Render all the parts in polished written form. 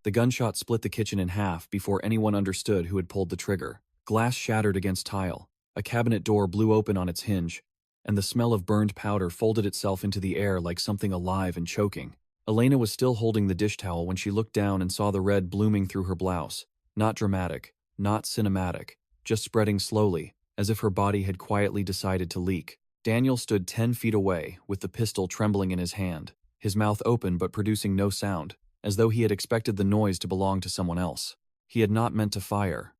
The gunshot split the kitchen in half before anyone understood who had pulled the trigger. Glass shattered against tile, a cabinet door blew open on its hinge, and the smell of burned powder folded itself into the air like something alive and choking. Elena was still holding the dish towel when she looked down and saw the red blooming through her blouse. Not dramatic, not cinematic, just spreading slowly, as if her body had quietly decided to leak. Daniel stood 10 feet away, with the pistol trembling in his hand, his mouth open but producing no sound, as though he had expected the noise to belong to someone else. He had not meant to fire.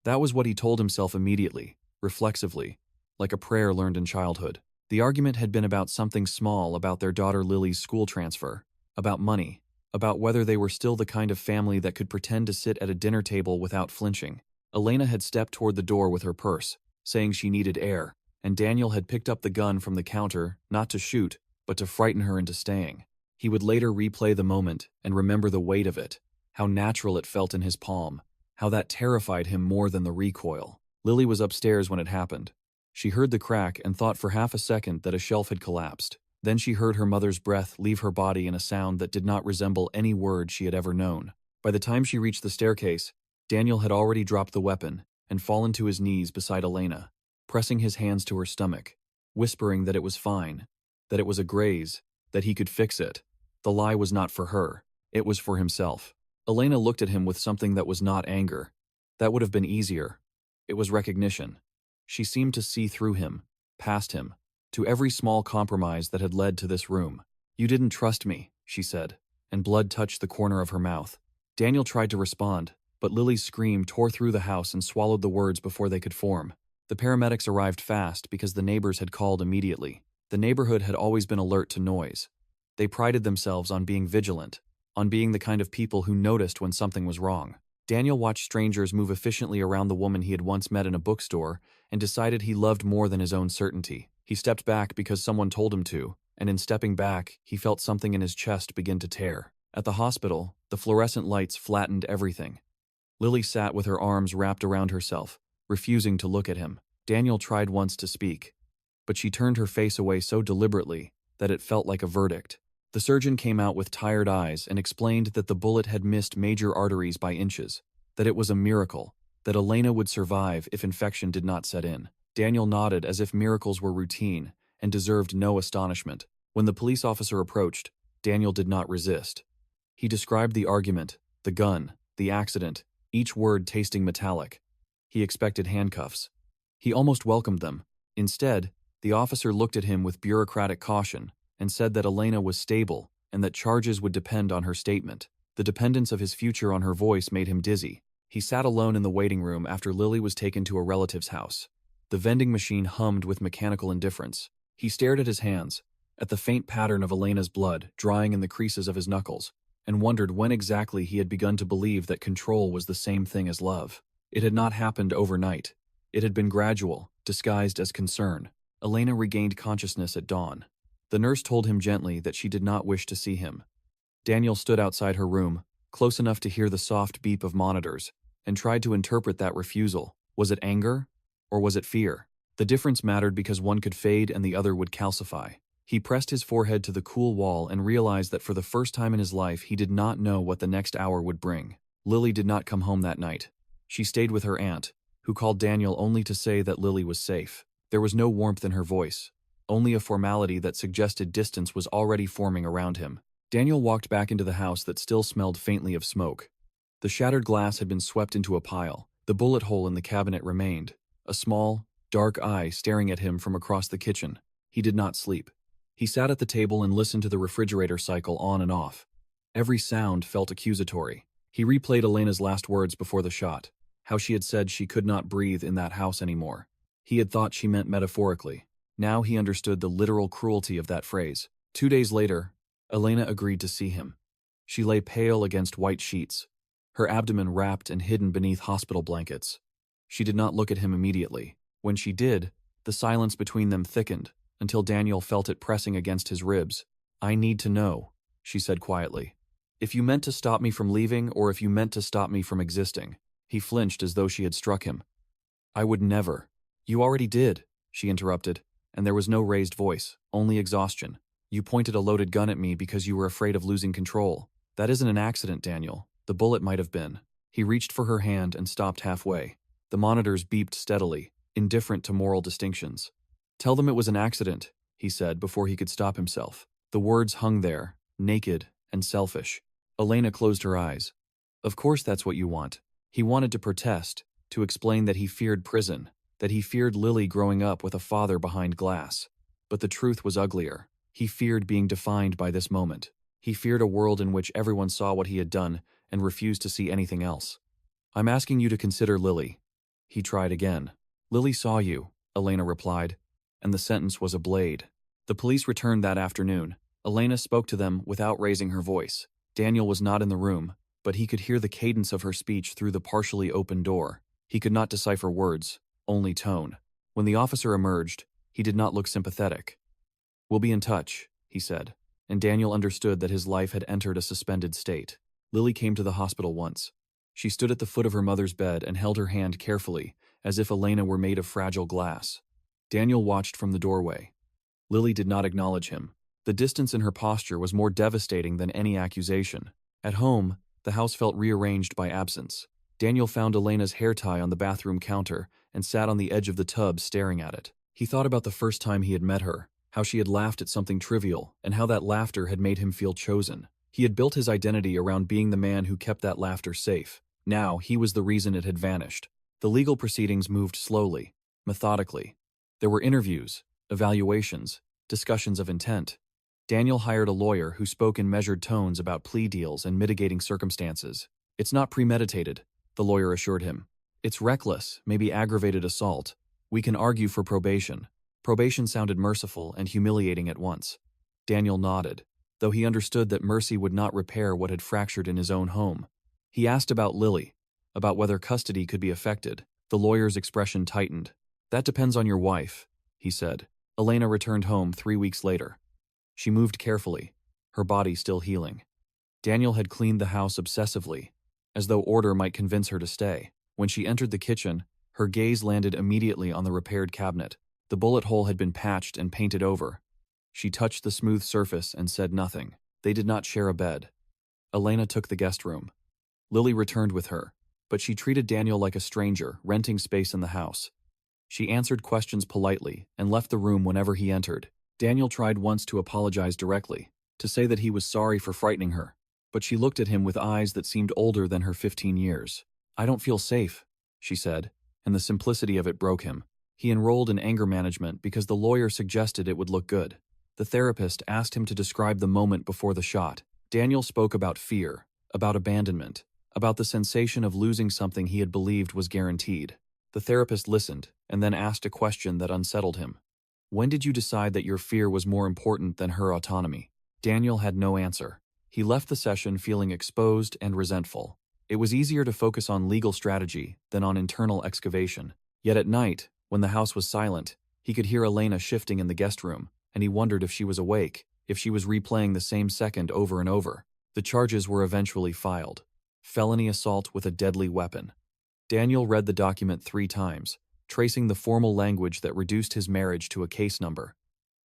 That was what he told himself immediately, reflexively, like a prayer learned in childhood. The argument had been about something small, about their daughter Lily's school transfer, about money, about whether they were still the kind of family that could pretend to sit at a dinner table without flinching. Elena had stepped toward the door with her purse, saying she needed air, and Daniel had picked up the gun from the counter, not to shoot, but to frighten her into staying. He would later replay the moment and remember the weight of it, how natural it felt in his palm, how that terrified him more than the recoil. Lily was upstairs when it happened. She heard the crack and thought for half a second that a shelf had collapsed. Then she heard her mother's breath leave her body in a sound that did not resemble any word she had ever known. By the time she reached the staircase, Daniel had already dropped the weapon and fallen to his knees beside Elena, pressing his hands to her stomach, whispering that it was fine, that it was a graze, that he could fix it. The lie was not for her, it was for himself. Elena looked at him with something that was not anger. That would have been easier. It was recognition. She seemed to see through him, past him, to every small compromise that had led to this room. "You didn't trust me," she said, and blood touched the corner of her mouth. Daniel tried to respond, but Lily's scream tore through the house and swallowed the words before they could form. The paramedics arrived fast because the neighbors had called immediately. The neighborhood had always been alert to noise. They prided themselves on being vigilant, on being the kind of people who noticed when something was wrong. Daniel watched strangers move efficiently around the woman he had once met in a bookstore and decided he loved more than his own certainty. He stepped back because someone told him to, and in stepping back, he felt something in his chest begin to tear. At the hospital, the fluorescent lights flattened everything. Lily sat with her arms wrapped around herself, refusing to look at him. Daniel tried once to speak, but she turned her face away so deliberately that it felt like a verdict. The surgeon came out with tired eyes and explained that the bullet had missed major arteries by inches, that it was a miracle, that Elena would survive if infection did not set in. Daniel nodded as if miracles were routine and deserved no astonishment. When the police officer approached, Daniel did not resist. He described the argument, the gun, the accident, each word tasting metallic. He expected handcuffs. He almost welcomed them. Instead, the officer looked at him with bureaucratic caution and said that Elena was stable and that charges would depend on her statement. The dependence of his future on her voice made him dizzy. He sat alone in the waiting room after Lily was taken to a relative's house. The vending machine hummed with mechanical indifference. He stared at his hands, at the faint pattern of Elena's blood drying in the creases of his knuckles, and wondered when exactly he had begun to believe that control was the same thing as love. It had not happened overnight. It had been gradual, disguised as concern. Elena regained consciousness at dawn. The nurse told him gently that she did not wish to see him. Daniel stood outside her room, close enough to hear the soft beep of monitors, and tried to interpret that refusal. Was it anger? Or was it fear? The difference mattered because one could fade and the other would calcify. He pressed his forehead to the cool wall and realized that for the first time in his life he did not know what the next hour would bring. Lily did not come home that night. She stayed with her aunt, who called Daniel only to say that Lily was safe. There was no warmth in her voice, only a formality that suggested distance was already forming around him. Daniel walked back into the house that still smelled faintly of smoke. The shattered glass had been swept into a pile. The bullet hole in the cabinet remained, a small, dark eye staring at him from across the kitchen. He did not sleep. He sat at the table and listened to the refrigerator cycle on and off. Every sound felt accusatory. He replayed Elena's last words before the shot, how she had said she could not breathe in that house anymore. He had thought she meant metaphorically. Now he understood the literal cruelty of that phrase. 2 days later, Elena agreed to see him. She lay pale against white sheets, her abdomen wrapped and hidden beneath hospital blankets. She did not look at him immediately. When she did, the silence between them thickened until Daniel felt it pressing against his ribs. "I need to know," she said quietly. "If you meant to stop me from leaving or if you meant to stop me from existing." He flinched as though she had struck him. "I would never." "You already did," she interrupted, and there was no raised voice, only exhaustion. "You pointed a loaded gun at me because you were afraid of losing control. That isn't an accident, Daniel. The bullet might have been. He reached for her hand and stopped halfway. The monitors beeped steadily, indifferent to moral distinctions. "Tell them it was an accident," he said before he could stop himself. The words hung there, naked and selfish. Elena closed her eyes. Of course that's what you want. He wanted to protest, to explain that he feared prison, that he feared Lily growing up with a father behind glass. But the truth was uglier. He feared being defined by this moment. He feared a world in which everyone saw what he had done and refused to see anything else. "I'm asking you to consider Lily." He tried again. "Lily saw you," Elena replied, and the sentence was a blade. The police returned that afternoon. Elena spoke to them without raising her voice. Daniel was not in the room, but he could hear the cadence of her speech through the partially open door. He could not decipher words, only tone. When the officer emerged, he did not look sympathetic. "We'll be in touch," he said, and Daniel understood that his life had entered a suspended state. Lily came to the hospital once. She stood at the foot of her mother's bed and held her hand carefully, as if Elena were made of fragile glass. Daniel watched from the doorway. Lily did not acknowledge him. The distance in her posture was more devastating than any accusation. At home, the house felt rearranged by absence. Daniel found Elena's hair tie on the bathroom counter and sat on the edge of the tub staring at it. He thought about the first time he had met her, how she had laughed at something trivial, and how that laughter had made him feel chosen. He had built his identity around being the man who kept that laughter safe. Now, he was the reason it had vanished. The legal proceedings moved slowly, methodically. There were interviews, evaluations, discussions of intent. Daniel hired a lawyer who spoke in measured tones about plea deals and mitigating circumstances. "It's not premeditated," the lawyer assured him. "It's reckless, maybe aggravated assault. We can argue for probation." Probation sounded merciful and humiliating at once. Daniel nodded, though he understood that mercy would not repair what had fractured in his own home. He asked about Lily, about whether custody could be affected. The lawyer's expression tightened. "That depends on your wife," he said. Elena returned home 3 weeks later. She moved carefully, her body still healing. Daniel had cleaned the house obsessively, as though order might convince her to stay. When she entered the kitchen, her gaze landed immediately on the repaired cabinet. The bullet hole had been patched and painted over. She touched the smooth surface and said nothing. They did not share a bed. Elena took the guest room. Lily returned with her, but she treated Daniel like a stranger, renting space in the house. She answered questions politely and left the room whenever he entered. Daniel tried once to apologize directly, to say that he was sorry for frightening her, but she looked at him with eyes that seemed older than her 15 years. "I don't feel safe," she said, and the simplicity of it broke him. He enrolled in anger management because the lawyer suggested it would look good. The therapist asked him to describe the moment before the shot. Daniel spoke about fear, about abandonment, about the sensation of losing something he had believed was guaranteed. The therapist listened and then asked a question that unsettled him. "When did you decide that your fear was more important than her autonomy?" Daniel had no answer. He left the session feeling exposed and resentful. It was easier to focus on legal strategy than on internal excavation. Yet at night, when the house was silent, he could hear Elena shifting in the guest room, and he wondered if she was awake, if she was replaying the same second over and over. The charges were eventually filed. Felony assault with a deadly weapon. Daniel read the document 3 times, tracing the formal language that reduced his marriage to a case number.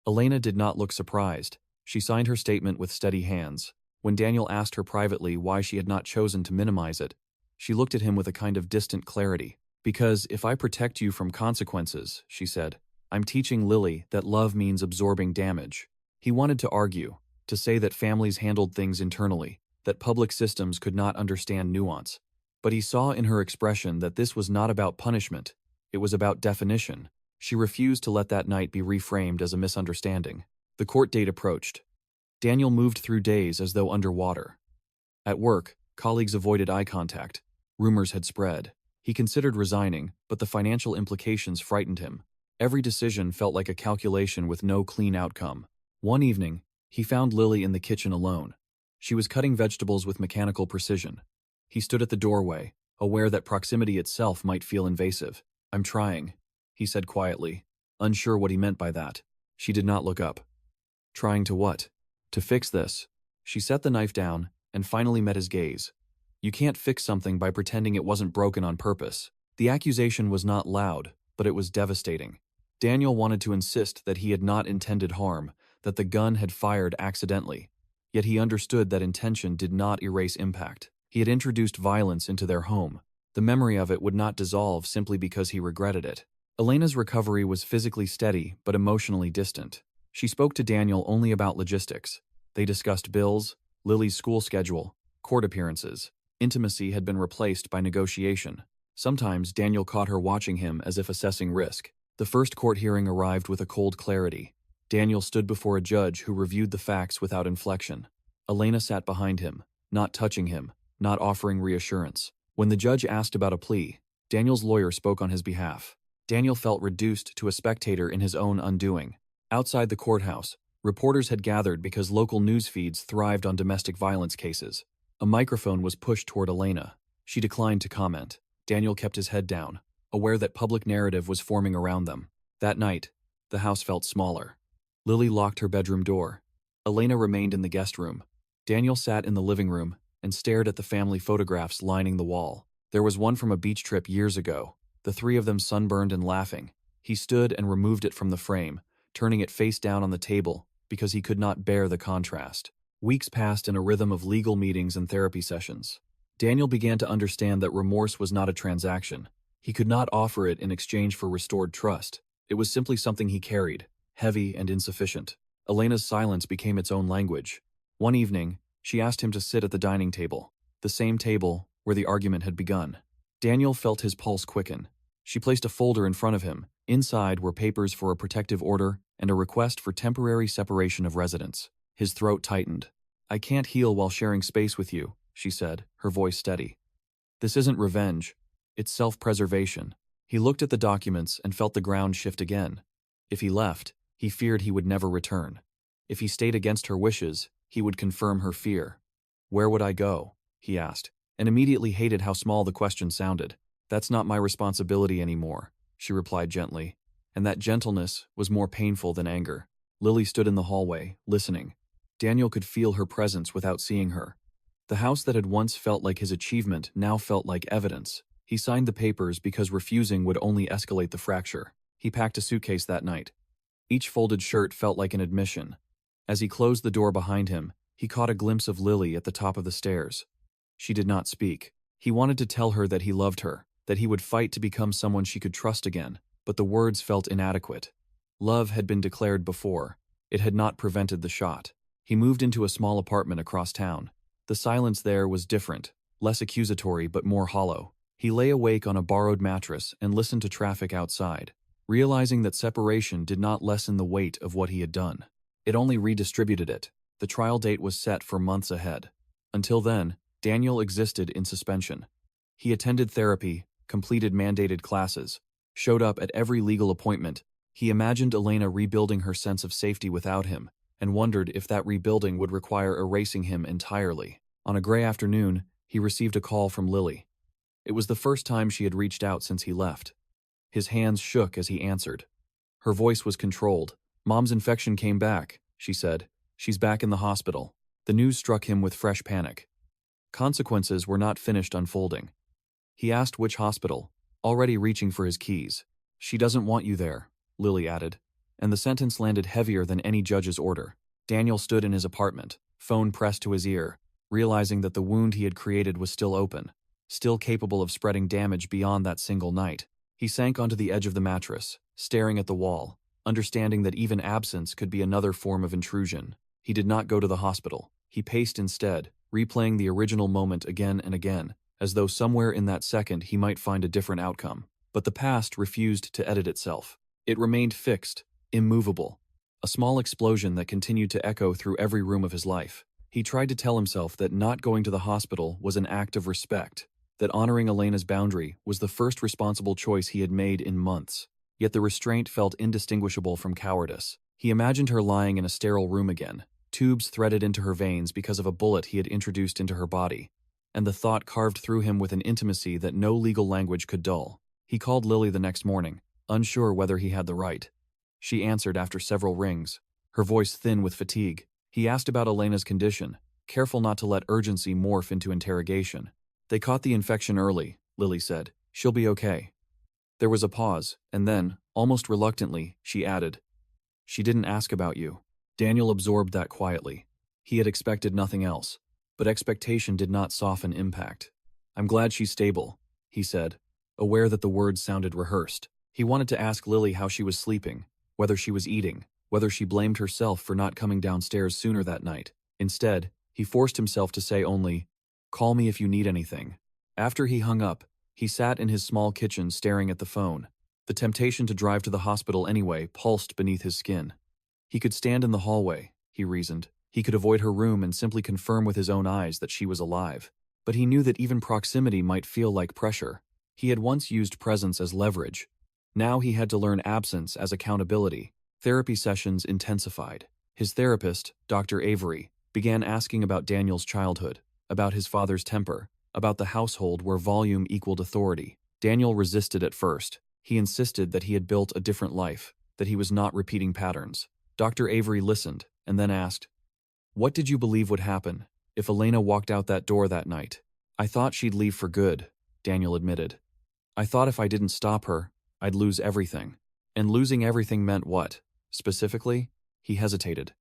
Elena did not look surprised. She signed her statement with steady hands. When Daniel asked her privately why she had not chosen to minimize it, she looked at him with a kind of distant clarity. "Because if I protect you from consequences," she said, "I'm teaching Lily that love means absorbing damage." He wanted to argue, to say that families handled things internally, that public systems could not understand nuance. But he saw in her expression that this was not about punishment. It was about definition. She refused to let that night be reframed as a misunderstanding. The court date approached. Daniel moved through days as though underwater. At work, colleagues avoided eye contact. Rumors had spread. He considered resigning, but the financial implications frightened him. Every decision felt like a calculation with no clean outcome. One evening, he found Lily in the kitchen alone. She was cutting vegetables with mechanical precision. He stood at the doorway, aware that proximity itself might feel invasive. "I'm trying," he said quietly, unsure what he meant by that. She did not look up. "Trying to what?" "To fix this." She set the knife down and finally met his gaze. "You can't fix something by pretending it wasn't broken on purpose." The accusation was not loud, but it was devastating. Daniel wanted to insist that he had not intended harm, that the gun had fired accidentally. Yet he understood that intention did not erase impact. He had introduced violence into their home. The memory of it would not dissolve simply because he regretted it. Elena's recovery was physically steady but emotionally distant. She spoke to Daniel only about logistics. They discussed bills, Lily's school schedule, court appearances. Intimacy had been replaced by negotiation. Sometimes Daniel caught her watching him as if assessing risk. The first court hearing arrived with a cold clarity. Daniel stood before a judge who reviewed the facts without inflection. Elena sat behind him, not touching him, not offering reassurance. When the judge asked about a plea, Daniel's lawyer spoke on his behalf. Daniel felt reduced to a spectator in his own undoing. Outside the courthouse, reporters had gathered because local news feeds thrived on domestic violence cases. A microphone was pushed toward Elena. She declined to comment. Daniel kept his head down, aware that public narrative was forming around them. That night, the house felt smaller. Lily locked her bedroom door. Elena remained in the guest room. Daniel sat in the living room and stared at the family photographs lining the wall. There was one from a beach trip years ago, the three of them sunburned and laughing. He stood and removed it from the frame, turning it face down on the table because he could not bear the contrast. Weeks passed in a rhythm of legal meetings and therapy sessions. Daniel began to understand that remorse was not a transaction. He could not offer it in exchange for restored trust. It was simply something he carried, heavy and insufficient. Elena's silence became its own language. One evening, she asked him to sit at the dining table, the same table where the argument had begun. Daniel felt his pulse quicken. She placed a folder in front of him. Inside were papers for a protective order and a request for temporary separation of residence. His throat tightened. "I can't heal while sharing space with you," she said, her voice steady. "This isn't revenge. It's self-preservation." He looked at the documents and felt the ground shift again. If he left, he feared he would never return. If he stayed against her wishes, he would confirm her fear. "Where would I go?" he asked, and immediately hated how small the question sounded. "That's not my responsibility anymore," she replied gently, and that gentleness was more painful than anger. Lily stood in the hallway, listening. Daniel could feel her presence without seeing her. The house that had once felt like his achievement now felt like evidence. He signed the papers because refusing would only escalate the fracture. He packed a suitcase that night. Each folded shirt felt like an admission. As he closed the door behind him, he caught a glimpse of Lily at the top of the stairs. She did not speak. He wanted to tell her that he loved her, that he would fight to become someone she could trust again, but the words felt inadequate. Love had been declared before. It had not prevented the shot. He moved into a small apartment across town. The silence there was different, less accusatory but more hollow. He lay awake on a borrowed mattress and listened to traffic outside, realizing that separation did not lessen the weight of what he had done. It only redistributed it. The trial date was set for months ahead. Until then, Daniel existed in suspension. He attended therapy, completed mandated classes, showed up at every legal appointment. He imagined Elena rebuilding her sense of safety without him, and wondered if that rebuilding would require erasing him entirely. On a gray afternoon, he received a call from Lily. It was the first time she had reached out since he left. His hands shook as he answered. Her voice was controlled. "Mom's infection came back," she said. "She's back in the hospital." The news struck him with fresh panic. Consequences were not finished unfolding. He asked which hospital, already reaching for his keys. "She doesn't want you there," Lily added, and the sentence landed heavier than any judge's order. Daniel stood in his apartment, phone pressed to his ear, realizing that the wound he had created was still open, still capable of spreading damage beyond that single night. He sank onto the edge of the mattress, staring at the wall, understanding that even absence could be another form of intrusion. He did not go to the hospital. He paced instead, replaying the original moment again and again, as though somewhere in that second he might find a different outcome. But the past refused to edit itself. It remained fixed, immovable, a small explosion that continued to echo through every room of his life. He tried to tell himself that not going to the hospital was an act of respect, that honoring Elena's boundary was the first responsible choice he had made in months. Yet the restraint felt indistinguishable from cowardice. He imagined her lying in a sterile room again, tubes threaded into her veins because of a bullet he had introduced into her body, and the thought carved through him with an intimacy that no legal language could dull. He called Lily the next morning, unsure whether he had the right. She answered after several rings, her voice thin with fatigue. He asked about Elena's condition, careful not to let urgency morph into interrogation. "They caught the infection early," Lily said. "She'll be okay." There was a pause, and then, almost reluctantly, she added, "She didn't ask about you." Daniel absorbed that quietly. He had expected nothing else. But expectation did not soften impact. "I'm glad she's stable," he said, aware that the words sounded rehearsed. He wanted to ask Lily how she was sleeping, whether she was eating, whether she blamed herself for not coming downstairs sooner that night. Instead, he forced himself to say only, "Call me if you need anything." After he hung up, he sat in his small kitchen staring at the phone. The temptation to drive to the hospital anyway pulsed beneath his skin. He could stand in the hallway, he reasoned. He could avoid her room and simply confirm with his own eyes that she was alive. But he knew that even proximity might feel like pressure. He had once used presence as leverage. Now he had to learn absence as accountability. Therapy sessions intensified. His therapist, Dr. Avery, began asking about Daniel's childhood, about his father's temper, about the household where volume equaled authority. Daniel resisted at first. He insisted that he had built a different life, that he was not repeating patterns. Dr. Avery listened, and then asked, "What did you believe would happen if Elena walked out that door that night?" "I thought she'd leave for good," Daniel admitted. "I thought if I didn't stop her, I'd lose everything." "And losing everything meant what? Specifically?" He hesitated.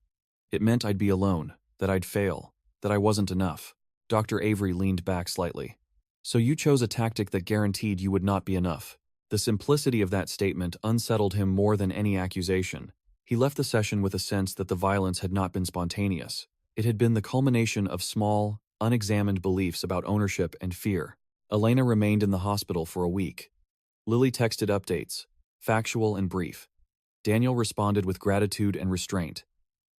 "It meant I'd be alone, that I'd fail, that I wasn't enough." Dr. Avery leaned back slightly. "So you chose a tactic that guaranteed you would not be enough." The simplicity of that statement unsettled him more than any accusation. He left the session with a sense that the violence had not been spontaneous. It had been the culmination of small, unexamined beliefs about ownership and fear. Elena remained in the hospital for a week. Lily texted updates, factual and brief. Daniel responded with gratitude and restraint.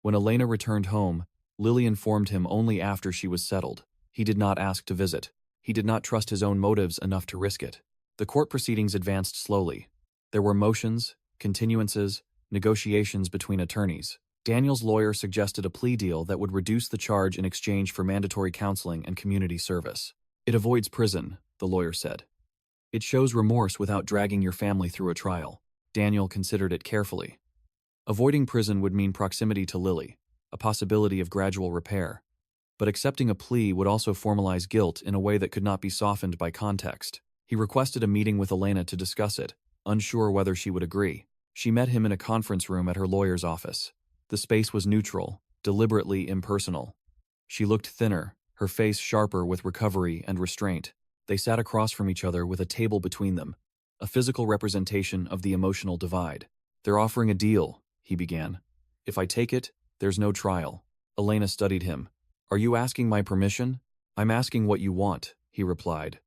When Elena returned home, Lily informed him only after she was settled. He did not ask to visit. He did not trust his own motives enough to risk it. The court proceedings advanced slowly. There were motions, continuances, negotiations between attorneys. Daniel's lawyer suggested a plea deal that would reduce the charge in exchange for mandatory counseling and community service. "It avoids prison," the lawyer said. "It shows remorse without dragging your family through a trial." Daniel considered it carefully. Avoiding prison would mean proximity to Lily, a possibility of gradual repair. But accepting a plea would also formalize guilt in a way that could not be softened by context. He requested a meeting with Elena to discuss it, unsure whether she would agree. She met him in a conference room at her lawyer's office. The space was neutral, deliberately impersonal. She looked thinner, her face sharper with recovery and restraint. They sat across from each other with a table between them, a physical representation of the emotional divide. "They're offering a deal," he began. "If I take it, there's no trial." Elena studied him. "Are you asking my permission?" "I'm asking what you want," he replied.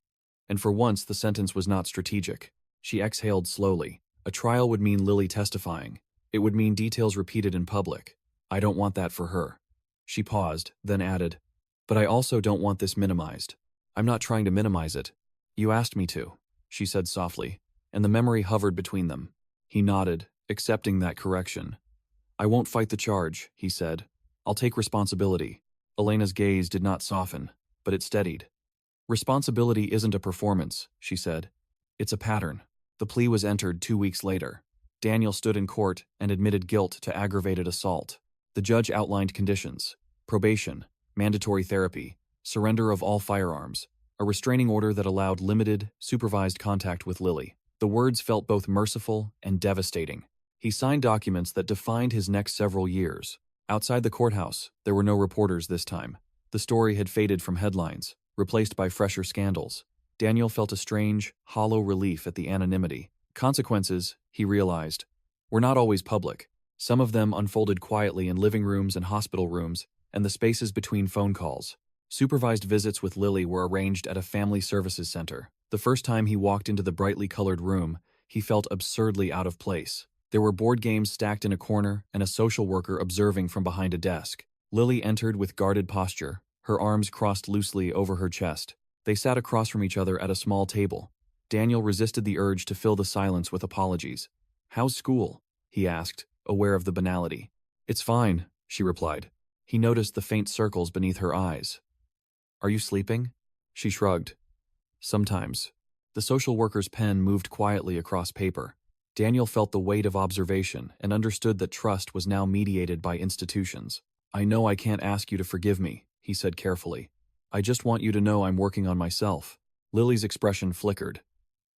And for once the sentence was not strategic. She exhaled slowly. A trial would mean Lily testifying. It would mean details repeated in public. "I don't want that for her." She paused, then added, "But I also don't want this minimized." "I'm not trying to minimize it. You asked me to," she said softly, and the memory hovered between them. He nodded, accepting that correction. "I won't fight the charge," he said. "I'll take responsibility." Elena's gaze did not soften, but it steadied. "Responsibility isn't a performance," she said. "It's a pattern." The plea was entered 2 weeks later. Daniel stood in court and admitted guilt to aggravated assault. The judge outlined conditions: probation, mandatory therapy, surrender of all firearms, a restraining order that allowed limited, supervised contact with Lily. The words felt both merciful and devastating. He signed documents that defined his next several years. Outside the courthouse, there were no reporters this time. The story had faded from headlines, replaced by fresher scandals. Daniel felt a strange, hollow relief at the anonymity. Consequences, he realized, were not always public. Some of them unfolded quietly in living rooms and hospital rooms, and the spaces between phone calls. Supervised visits with Lily were arranged at a family services center. The first time he walked into the brightly colored room, he felt absurdly out of place. There were board games stacked in a corner and a social worker observing from behind a desk. Lily entered with guarded posture, her arms crossed loosely over her chest. They sat across from each other at a small table. Daniel resisted the urge to fill the silence with apologies. "How's school?" he asked, aware of the banality. "It's fine," she replied. He noticed the faint circles beneath her eyes. "Are you sleeping?" She shrugged. "Sometimes." The social worker's pen moved quietly across paper. Daniel felt the weight of observation and understood that trust was now mediated by institutions. "I know I can't ask you to forgive me," he said carefully. "I just want you to know I'm working on myself." Lily's expression flickered.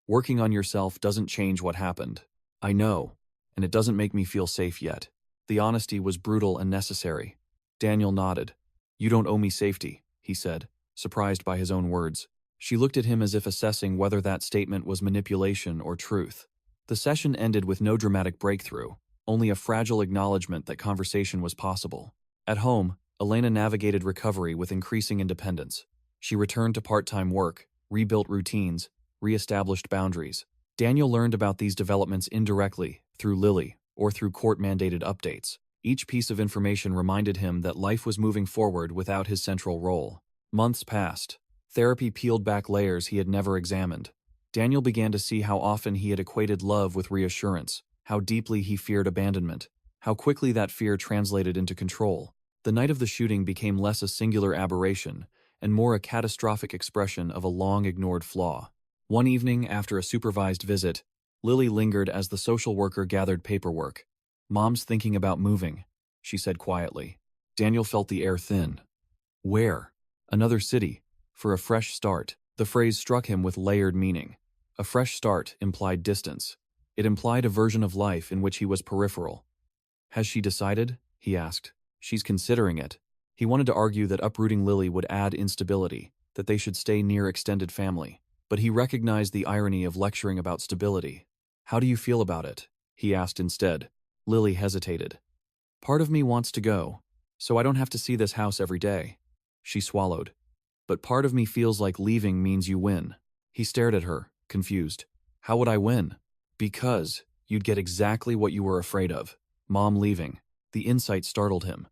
"Working on yourself doesn't change what happened. I know, and it doesn't make me feel safe yet." The honesty was brutal and necessary. Daniel nodded. "You don't owe me safety," he said, surprised by his own words. She looked at him as if assessing whether that statement was manipulation or truth. The session ended with no dramatic breakthrough, only a fragile acknowledgement that conversation was possible. At home, Elena navigated recovery with increasing independence. She returned to part-time work, rebuilt routines, re-established boundaries. Daniel learned about these developments indirectly, through Lily, or through court-mandated updates. Each piece of information reminded him that life was moving forward without his central role. Months passed. Therapy peeled back layers he had never examined. Daniel began to see how often he had equated love with reassurance, how deeply he feared abandonment, how quickly that fear translated into control. The night of the shooting became less a singular aberration and more a catastrophic expression of a long-ignored flaw. One evening, after a supervised visit, Lily lingered as the social worker gathered paperwork. "Mom's thinking about moving," she said quietly. Daniel felt the air thin. Where? Another city. For a fresh start. The phrase struck him with layered meaning. A fresh start implied distance. It implied a version of life in which he was peripheral. "Has she decided?" he asked. "She's considering it." He wanted to argue that uprooting Lily would add instability, that they should stay near extended family. But he recognized the irony of lecturing about stability. "How do you feel about it?" he asked instead. Lily hesitated. "Part of me wants to go, so I don't have to see this house every day." She swallowed. "But part of me feels like leaving means you win." He stared at her, confused. "How would I win?" "Because you'd get exactly what you were afraid of. Mom leaving." The insight startled him.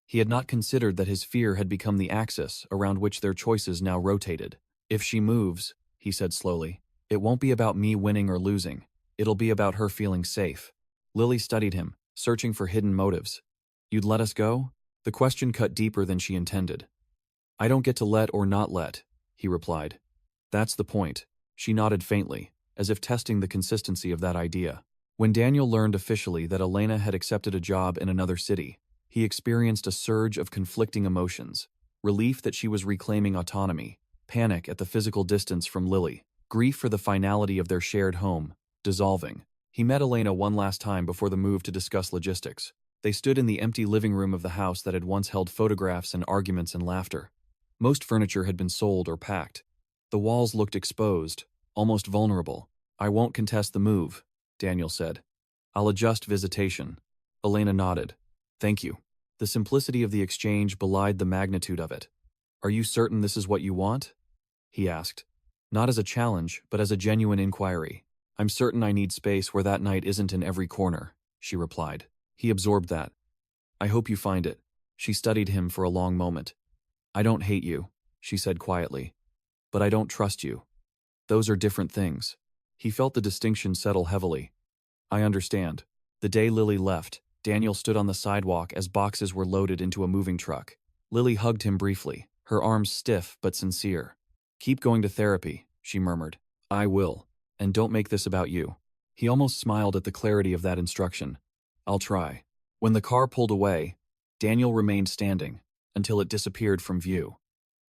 He had not considered that his fear had become the axis around which their choices now rotated. "If she moves," he said slowly, "it won't be about me winning or losing. It'll be about her feeling safe." Lily studied him, searching for hidden motives. "You'd let us go?" The question cut deeper than she intended. "I don't get to let or not let," he replied. "That's the point." She nodded faintly, as if testing the consistency of that idea. When Daniel learned officially that Elena had accepted a job in another city, he experienced a surge of conflicting emotions. Relief that she was reclaiming autonomy, panic at the physical distance from Lily, grief for the finality of their shared home, dissolving. He met Elena one last time before the move to discuss logistics. They stood in the empty living room of the house that had once held photographs and arguments and laughter. Most furniture had been sold or packed. The walls looked exposed, almost vulnerable. "I won't contest the move," Daniel said. "I'll adjust visitation." Elena nodded. "Thank you." The simplicity of the exchange belied the magnitude of it. "Are you certain this is what you want?" he asked. Not as a challenge, but as a genuine inquiry. "I'm certain I need space where that night isn't in every corner," she replied. He absorbed that. "I hope you find it." She studied him for a long moment. "I don't hate you," she said quietly. "But I don't trust you. Those are different things." He felt the distinction settle heavily. "I understand." The day Lily left, Daniel stood on the sidewalk as boxes were loaded into a moving truck. Lily hugged him briefly, her arms stiff but sincere. "Keep going to therapy," she murmured. "I will. And don't make this about you." He almost smiled at the clarity of that instruction. "I'll try." When the car pulled away, Daniel remained standing, until it disappeared from view.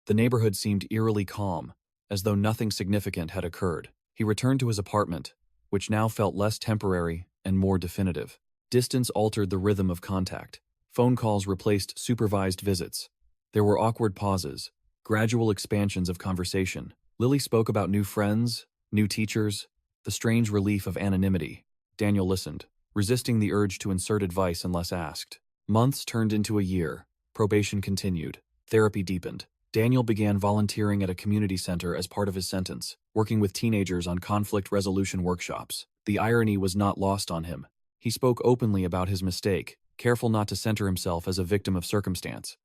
The neighborhood seemed eerily calm, as though nothing significant had occurred. He returned to his apartment, which now felt less temporary and more definitive. Distance altered the rhythm of contact. Phone calls replaced supervised visits. There were awkward pauses, gradual expansions of conversation. Lily spoke about new friends, new teachers, the strange relief of anonymity. Daniel listened, resisting the urge to insert advice unless asked. Months turned into a year. Probation continued. Therapy deepened. Daniel began volunteering at a community center as part of his sentence, working with teenagers on conflict resolution workshops. The irony was not lost on him. He spoke openly about his mistake, careful not to center himself as a victim of circumstance.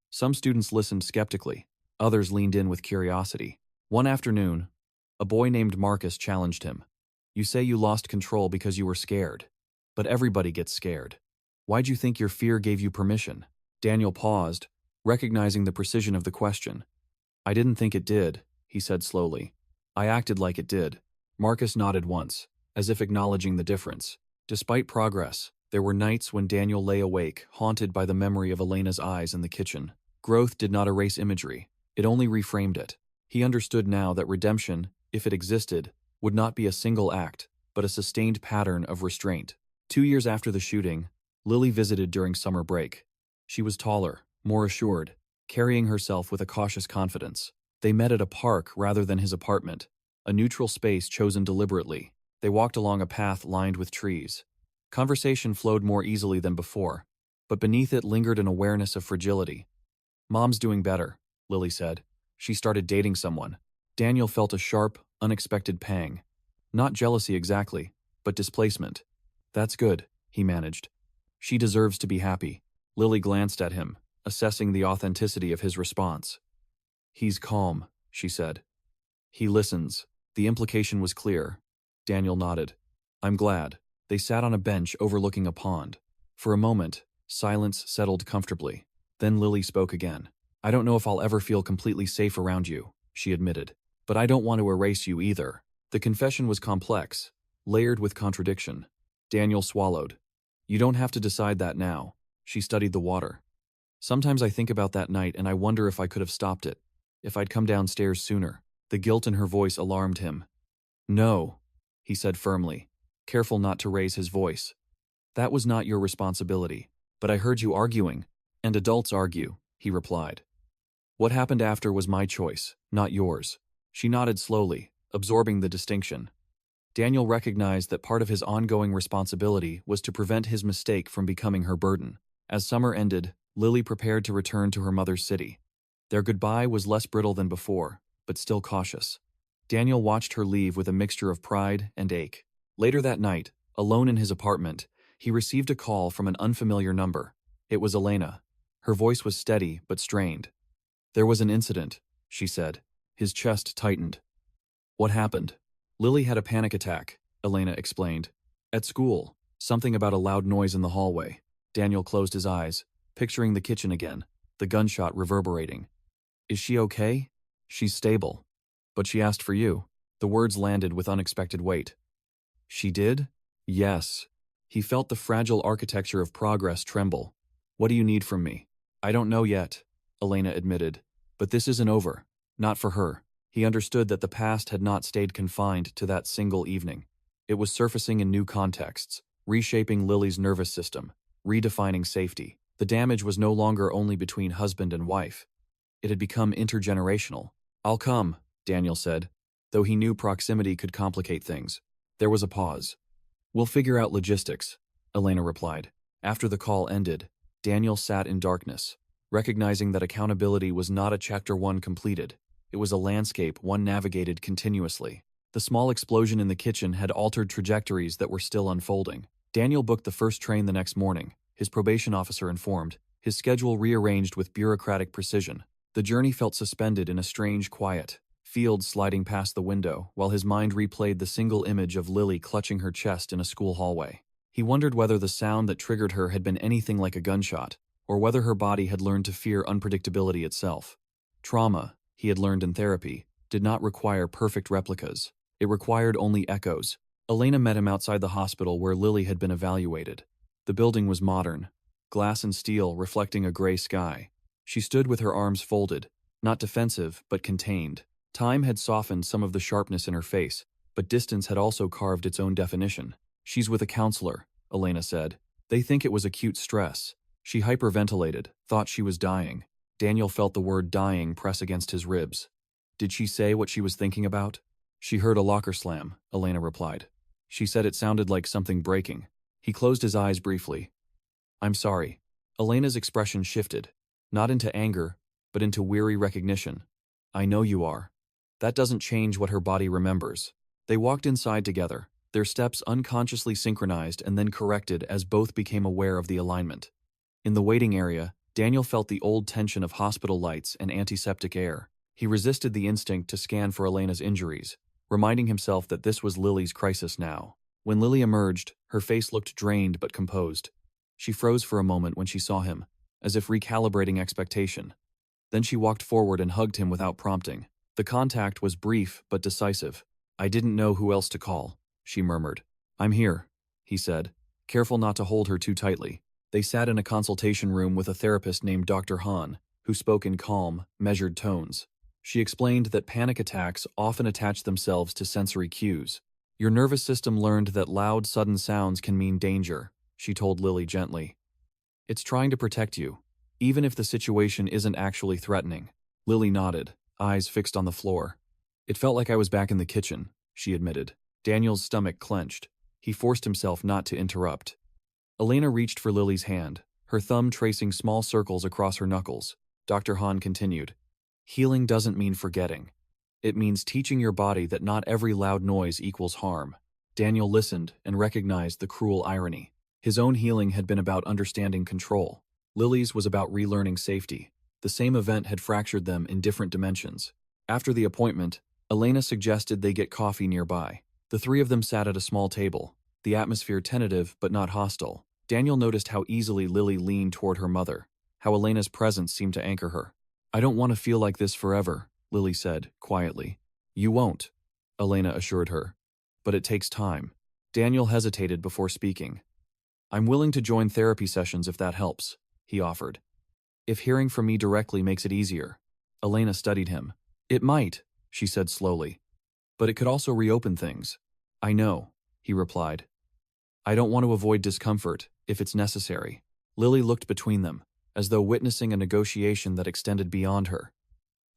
Some students listened skeptically. Others leaned in with curiosity. One afternoon, a boy named Marcus challenged him. "You say you lost control because you were scared. But everybody gets scared. Why'd you think your fear gave you permission?" Daniel paused, recognizing the precision of the question. "I didn't think it did," he said slowly. "I acted like it did." Marcus nodded once, as if acknowledging the difference. Despite progress, there were nights when Daniel lay awake, haunted by the memory of Elena's eyes in the kitchen. Growth did not erase imagery. It only reframed it. He understood now that redemption, if it existed, would not be a single act, but a sustained pattern of restraint. 2 years after the shooting, Lily visited during summer break. She was taller, more assured, carrying herself with a cautious confidence. They met at a park rather than his apartment, a neutral space chosen deliberately. They walked along a path lined with trees. Conversation flowed more easily than before, but beneath it lingered an awareness of fragility. "Mom's doing better," Lily said. "She started dating someone." Daniel felt a sharp, unexpected pang. Not jealousy exactly, but displacement. "That's good," he managed. "She deserves to be happy." Lily glanced at him, assessing the authenticity of his response. "He's calm," she said. "He listens." The implication was clear. Daniel nodded. "I'm glad." They sat on a bench overlooking a pond. For a moment, silence settled comfortably. Then Lily spoke again. "I don't know if I'll ever feel completely safe around you," she admitted. "But I don't want to erase you either." The confession was complex, layered with contradiction. Daniel swallowed. "You don't have to decide that now." She studied the water. "Sometimes I think about that night and I wonder if I could have stopped it. If I'd come downstairs sooner." The guilt in her voice alarmed him. "No," he said firmly, careful not to raise his voice. "That was not your responsibility. But I heard you arguing." "And adults argue," he replied. "What happened after was my choice, not yours." She nodded slowly, absorbing the distinction. Daniel recognized that part of his ongoing responsibility was to prevent his mistake from becoming her burden. As summer ended, Lily prepared to return to her mother's city. Their goodbye was less brittle than before, but still cautious. Daniel watched her leave with a mixture of pride and ache. Later that night, alone in his apartment, he received a call from an unfamiliar number. It was Elena. Her voice was steady but strained. "There was an incident," she said. His chest tightened. "What happened?" "Lily had a panic attack," Elena explained. "At school, something about a loud noise in the hallway." Daniel closed his eyes, picturing the kitchen again, the gunshot reverberating. "Is she okay?" "She's stable. But she asked for you." The words landed with unexpected weight. "She did?" "Yes." He felt the fragile architecture of progress tremble. "What do you need from me?" "I don't know yet," Elena admitted. "But this isn't over. Not for her." He understood that the past had not stayed confined to that single evening. It was surfacing in new contexts, reshaping Lily's nervous system, redefining safety. The damage was no longer only between husband and wife. It had become intergenerational. "I'll come," Daniel said, though he knew proximity could complicate things. There was a pause. "We'll figure out logistics," Elena replied. After the call ended, Daniel sat in darkness, recognizing that accountability was not a Chapter 1 completed. It was a landscape one navigated continuously. The small explosion in the kitchen had altered trajectories that were still unfolding. Daniel booked the first train the next morning, his probation officer informed, his schedule rearranged with bureaucratic precision. The journey felt suspended in a strange quiet, fields sliding past the window, while his mind replayed the single image of Lily clutching her chest in a school hallway. He wondered whether the sound that triggered her had been anything like a gunshot, or whether her body had learned to fear unpredictability itself. Trauma, he had learned in therapy, did not require perfect replicas. It required only echoes. Elena met him outside the hospital where Lily had been evaluated. The building was modern, glass and steel reflecting a gray sky. She stood with her arms folded, not defensive, but contained. Time had softened some of the sharpness in her face, but distance had also carved its own definition. "She's with a counselor," Elena said. "They think it was acute stress. She hyperventilated, thought she was dying." Daniel felt the word dying press against his ribs. "Did she say what she was thinking about?" "She heard a locker slam," Elena replied. "She said it sounded like something breaking." He closed his eyes briefly. "I'm sorry." Elena's expression shifted, not into anger, but into weary recognition. "I know you are." That doesn't change what her body remembers. They walked inside together, their steps unconsciously synchronized and then corrected as both became aware of the alignment. In the waiting area, Daniel felt the old tension of hospital lights and antiseptic air. He resisted the instinct to scan for Elena's injuries, reminding himself that this was Lily's crisis now. When Lily emerged, her face looked drained but composed. She froze for a moment when she saw him, as if recalibrating expectation. Then she walked forward and hugged him without prompting. The contact was brief but decisive. "I didn't know who else to call," she murmured. "I'm here," he said, careful not to hold her too tightly. They sat in a consultation room with a therapist named Dr. Hahn, who spoke in calm, measured tones. She explained that panic attacks often attach themselves to sensory cues. "Your nervous system learned that loud, sudden sounds can mean danger," she told Lily gently. "It's trying to protect you." Even if the situation isn't actually threatening. Lily nodded, eyes fixed on the floor. It felt like I was back in the kitchen, she admitted. Daniel's stomach clenched. He forced himself not to interrupt. Elena reached for Lily's hand, her thumb tracing small circles across her knuckles. Dr. Hahn continued, "Healing doesn't mean forgetting. It means teaching your body that not every loud noise equals harm." Daniel listened and recognized the cruel irony. His own healing had been about understanding control. Lily's was about relearning safety. The same event had fractured them in different dimensions. After the appointment, Elena suggested they get coffee nearby. The three of them sat at a small table, the atmosphere tentative but not hostile. Daniel noticed how easily Lily leaned toward her mother, how Elena's presence seemed to anchor her. "I don't want to feel like this forever," Lily said, quietly. "You won't," Elena assured her. "But it takes time." Daniel hesitated before speaking. "I'm willing to join therapy sessions if that helps," he offered. "If hearing from me directly makes it easier." Elena studied him. "It might," she said slowly. "But it could also reopen things." "I know," he replied. "I don't want to avoid discomfort, if it's necessary." Lily looked between them, as though witnessing a negotiation that extended beyond her.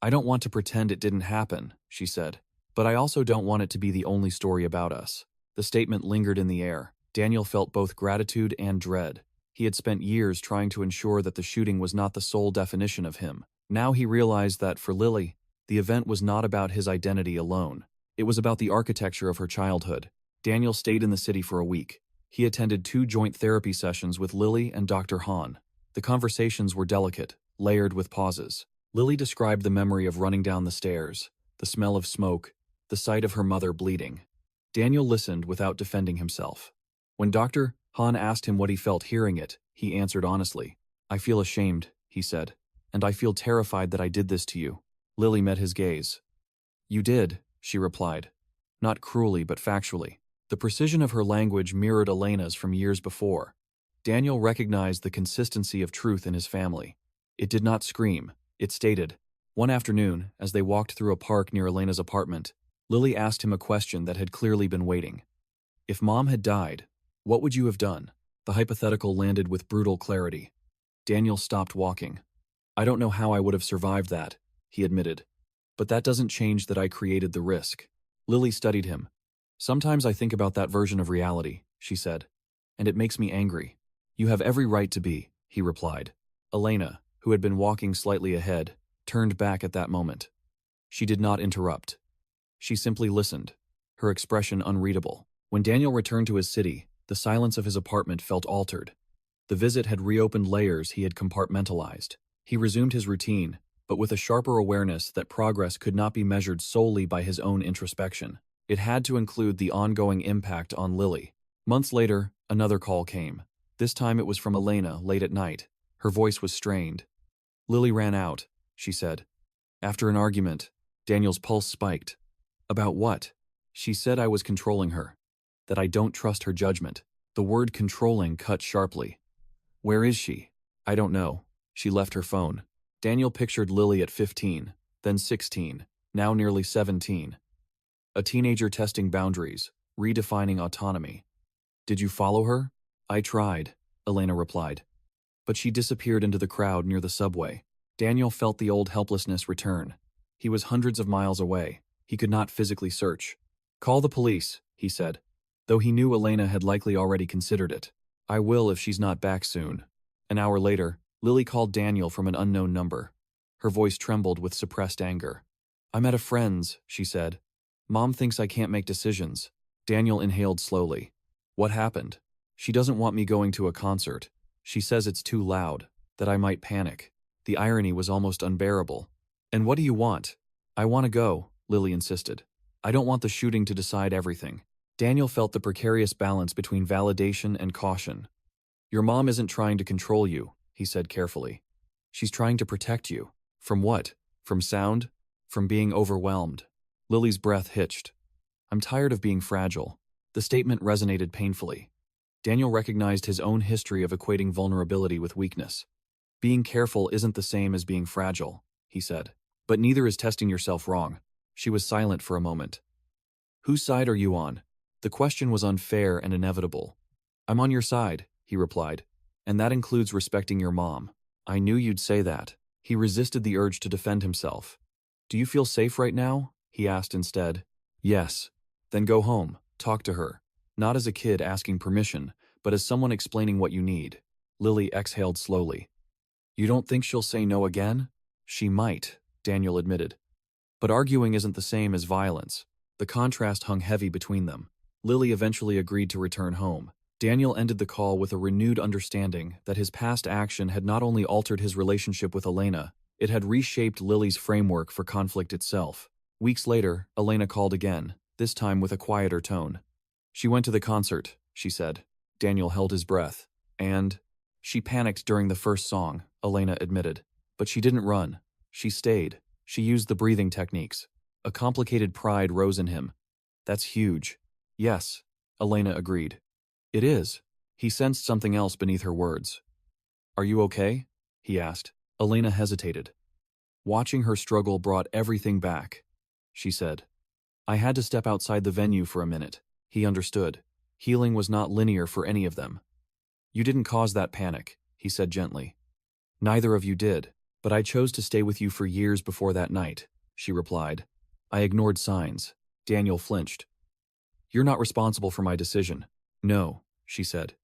"I don't want to pretend it didn't happen," she said. "But I also don't want it to be the only story about us." The statement lingered in the air. Daniel felt both gratitude and dread. He had spent years trying to ensure that the shooting was not the sole definition of him. Now he realized that, for Lily, the event was not about his identity alone. It was about the architecture of her childhood. Daniel stayed in the city for a week. He attended 2 joint therapy sessions with Lily and Dr. Hahn. The conversations were delicate, layered with pauses. Lily described the memory of running down the stairs, the smell of smoke, the sight of her mother bleeding. Daniel listened without defending himself. When Dr. Hahn asked him what he felt hearing it, he answered honestly. "I feel ashamed," he said, "and I feel terrified that I did this to you." Lily met his gaze. "You did," she replied. Not cruelly, but factually. The precision of her language mirrored Elena's from years before. Daniel recognized the consistency of truth in his family. It did not scream, it stated. One afternoon, as they walked through a park near Elena's apartment, Lily asked him a question that had clearly been waiting. "If Mom had died, what would you have done?" The hypothetical landed with brutal clarity. Daniel stopped walking. "I don't know how I would have survived that," he admitted. "But that doesn't change that I created the risk." Lily studied him. "Sometimes I think about that version of reality," she said, "and it makes me angry." "You have every right to be," he replied. Elena, who had been walking slightly ahead, turned back at that moment. She did not interrupt. She simply listened, her expression unreadable. When Daniel returned to his city, the silence of his apartment felt altered. The visit had reopened layers he had compartmentalized. He resumed his routine, but with a sharper awareness that progress could not be measured solely by his own introspection. It had to include the ongoing impact on Lily. Months later, another call came. This time it was from Elena late at night. Her voice was strained. "Lily ran out," she said. "After an argument." Daniel's pulse spiked. "About what?" "She said I was controlling her. That I don't trust her judgment." The word controlling cut sharply. "Where is she?" "I don't know. She left her phone." Daniel pictured Lily at 15, then 16, now nearly 17. A teenager testing boundaries, redefining autonomy. "Did you follow her?" "I tried," Elena replied. "But she disappeared into the crowd near the subway." Daniel felt the old helplessness return. He was hundreds of miles away. He could not physically search. "Call the police," he said, though he knew Elena had likely already considered it. "I will if she's not back soon." An hour later, Lily called Daniel from an unknown number. Her voice trembled with suppressed anger. "I'm at a friend's," she said. "Mom thinks I can't make decisions." Daniel inhaled slowly. "What happened?" "She doesn't want me going to a concert. She says it's too loud, that I might panic." The irony was almost unbearable. "And what do you want?" "I want to go," Lily insisted. "I don't want the shooting to decide everything." Daniel felt the precarious balance between validation and caution. "Your mom isn't trying to control you," he said carefully. "She's trying to protect you." "From what? From sound? From being overwhelmed?" Lily's breath hitched. "I'm tired of being fragile." The statement resonated painfully. Daniel recognized his own history of equating vulnerability with weakness. "Being careful isn't the same as being fragile," he said. "But neither is testing yourself wrong." She was silent for a moment. "Whose side are you on?" The question was unfair and inevitable. "I'm on your side," he replied. "And that includes respecting your mom." I knew you'd say that. He resisted the urge to defend himself. Do you feel safe right now? He asked instead. Yes. Then go home. Talk to her. Not as a kid asking permission, but as someone explaining what you need. Lily exhaled slowly. You don't think she'll say no again? She might, Daniel admitted. But arguing isn't the same as violence. The contrast hung heavy between them. Lily eventually agreed to return home. Daniel ended the call with a renewed understanding that his past action had not only altered his relationship with Elena, it had reshaped Lily's framework for conflict itself. Weeks later, Elena called again, this time with a quieter tone. She went to the concert, she said. Daniel held his breath. And she panicked during the first song, Elena admitted. But she didn't run. She stayed. She used the breathing techniques. A complicated pride rose in him. That's huge. Yes, Elena agreed. It is. He sensed something else beneath her words. Are you okay? He asked. Elena hesitated. Watching her struggle brought everything back, she said. I had to step outside the venue for a minute. He understood. Healing was not linear for any of them. You didn't cause that panic, he said gently. Neither of you did, but I chose to stay with you for years before that night, she replied. I ignored signs. Daniel flinched. You're not responsible for my decision. No, she said.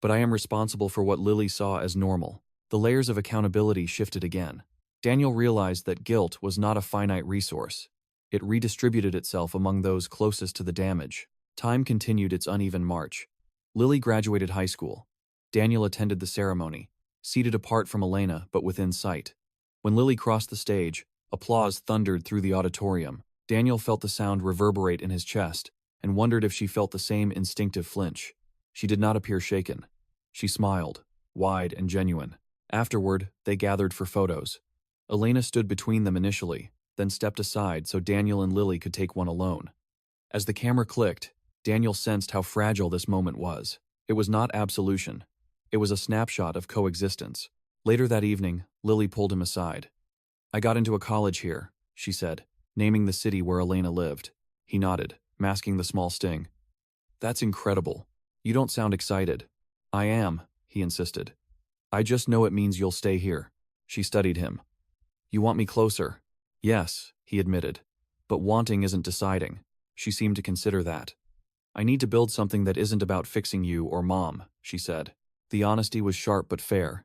But I am responsible for what Lily saw as normal. The layers of accountability shifted again. Daniel realized that guilt was not a finite resource. It redistributed itself among those closest to the damage. Time continued its uneven march. Lily graduated high school. Daniel attended the ceremony, seated apart from Elena but within sight. When Lily crossed the stage, applause thundered through the auditorium. Daniel felt the sound reverberate in his chest and wondered if she felt the same instinctive flinch. She did not appear shaken. She smiled, wide and genuine. Afterward, they gathered for photos. Elena stood between them initially, then stepped aside so Daniel and Lily could take one alone. As the camera clicked, Daniel sensed how fragile this moment was. It was not absolution. It was a snapshot of coexistence. Later that evening, Lily pulled him aside. I got into a college here, she said, naming the city where Elena lived. He nodded, masking the small sting. That's incredible. You don't sound excited. I am, he insisted. I just know it means you'll stay here. She studied him. You want me closer? Yes, he admitted. But wanting isn't deciding. She seemed to consider that. I need to build something that isn't about fixing you or Mom, she said. The honesty was sharp but fair.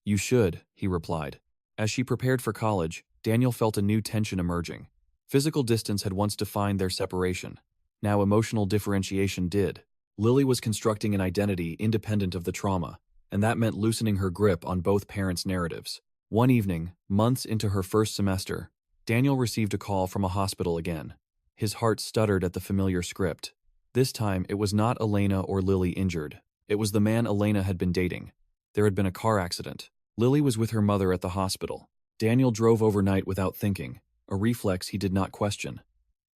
You should, he replied. As she prepared for college, Daniel felt a new tension emerging. Physical distance had once defined their separation. Now emotional differentiation did. Lily was constructing an identity independent of the trauma, and that meant loosening her grip on both parents' narratives. One evening, months into her first semester, Daniel received a call from a hospital again. His heart stuttered at the familiar script. This time, it was not Elena or Lily injured. It was the man Elena had been dating. There had been a car accident. Lily was with her mother at the hospital. Daniel drove overnight without thinking, a reflex he did not question.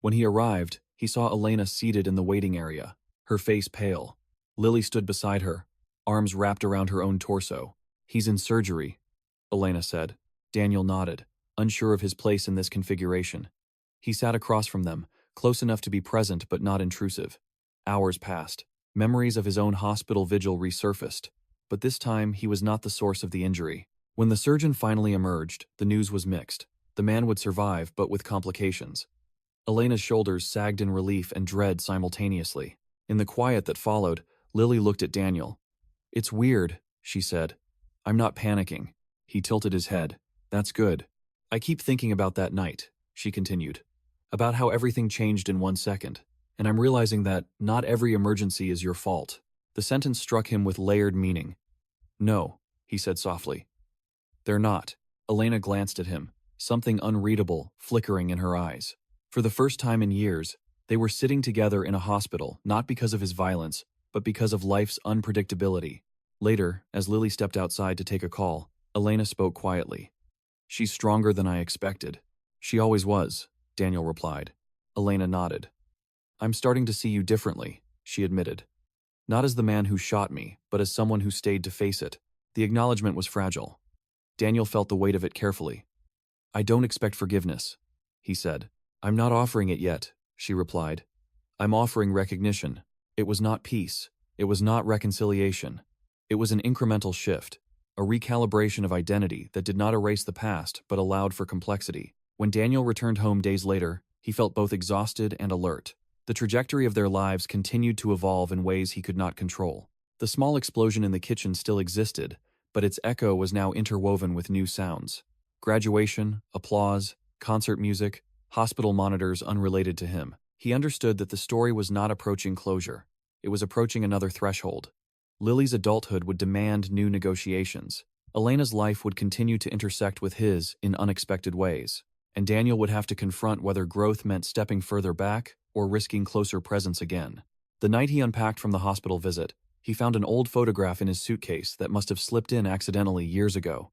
When he arrived, he saw Elena seated in the waiting area, her face pale. Lily stood beside her, arms wrapped around her own torso. He's in surgery, Elena said. Daniel nodded, unsure of his place in this configuration. He sat across from them, close enough to be present but not intrusive. Hours passed. Memories of his own hospital vigil resurfaced, but this time he was not the source of the injury. When the surgeon finally emerged, the news was mixed. The man would survive, but with complications. Elena's shoulders sagged in relief and dread simultaneously. In the quiet that followed, Lily looked at Daniel. It's weird, she said. I'm not panicking. He tilted his head. That's good. I keep thinking about that night, she continued. About how everything changed in 1 second. And I'm realizing that not every emergency is your fault. The sentence struck him with layered meaning. No, he said softly. They're not. Elena glanced at him, something unreadable flickering in her eyes. For the first time in years, they were sitting together in a hospital, not because of his violence, but because of life's unpredictability. Later, as Lily stepped outside to take a call, Elena spoke quietly. She's stronger than I expected. She always was, Daniel replied. Elena nodded. I'm starting to see you differently, she admitted. Not as the man who shot me, but as someone who stayed to face it. The acknowledgement was fragile. Daniel felt the weight of it carefully. I don't expect forgiveness, he said. I'm not offering it yet, she replied. I'm offering recognition. It was not peace. It was not reconciliation. It was an incremental shift. a recalibration of identity that did not erase the past but allowed for complexity. When Daniel returned home days later, he felt both exhausted and alert. The trajectory of their lives continued to evolve in ways he could not control. The small explosion in the kitchen still existed, but its echo was now interwoven with new sounds. Graduation, applause, concert music, hospital monitors unrelated to him. He understood that the story was not approaching closure. It was approaching another threshold. Lily's adulthood would demand new negotiations. Elena's life would continue to intersect with his in unexpected ways, and Daniel would have to confront whether growth meant stepping further back or risking closer presence again. The night he unpacked from the hospital visit, he found an old photograph in his suitcase that must have slipped in accidentally years ago.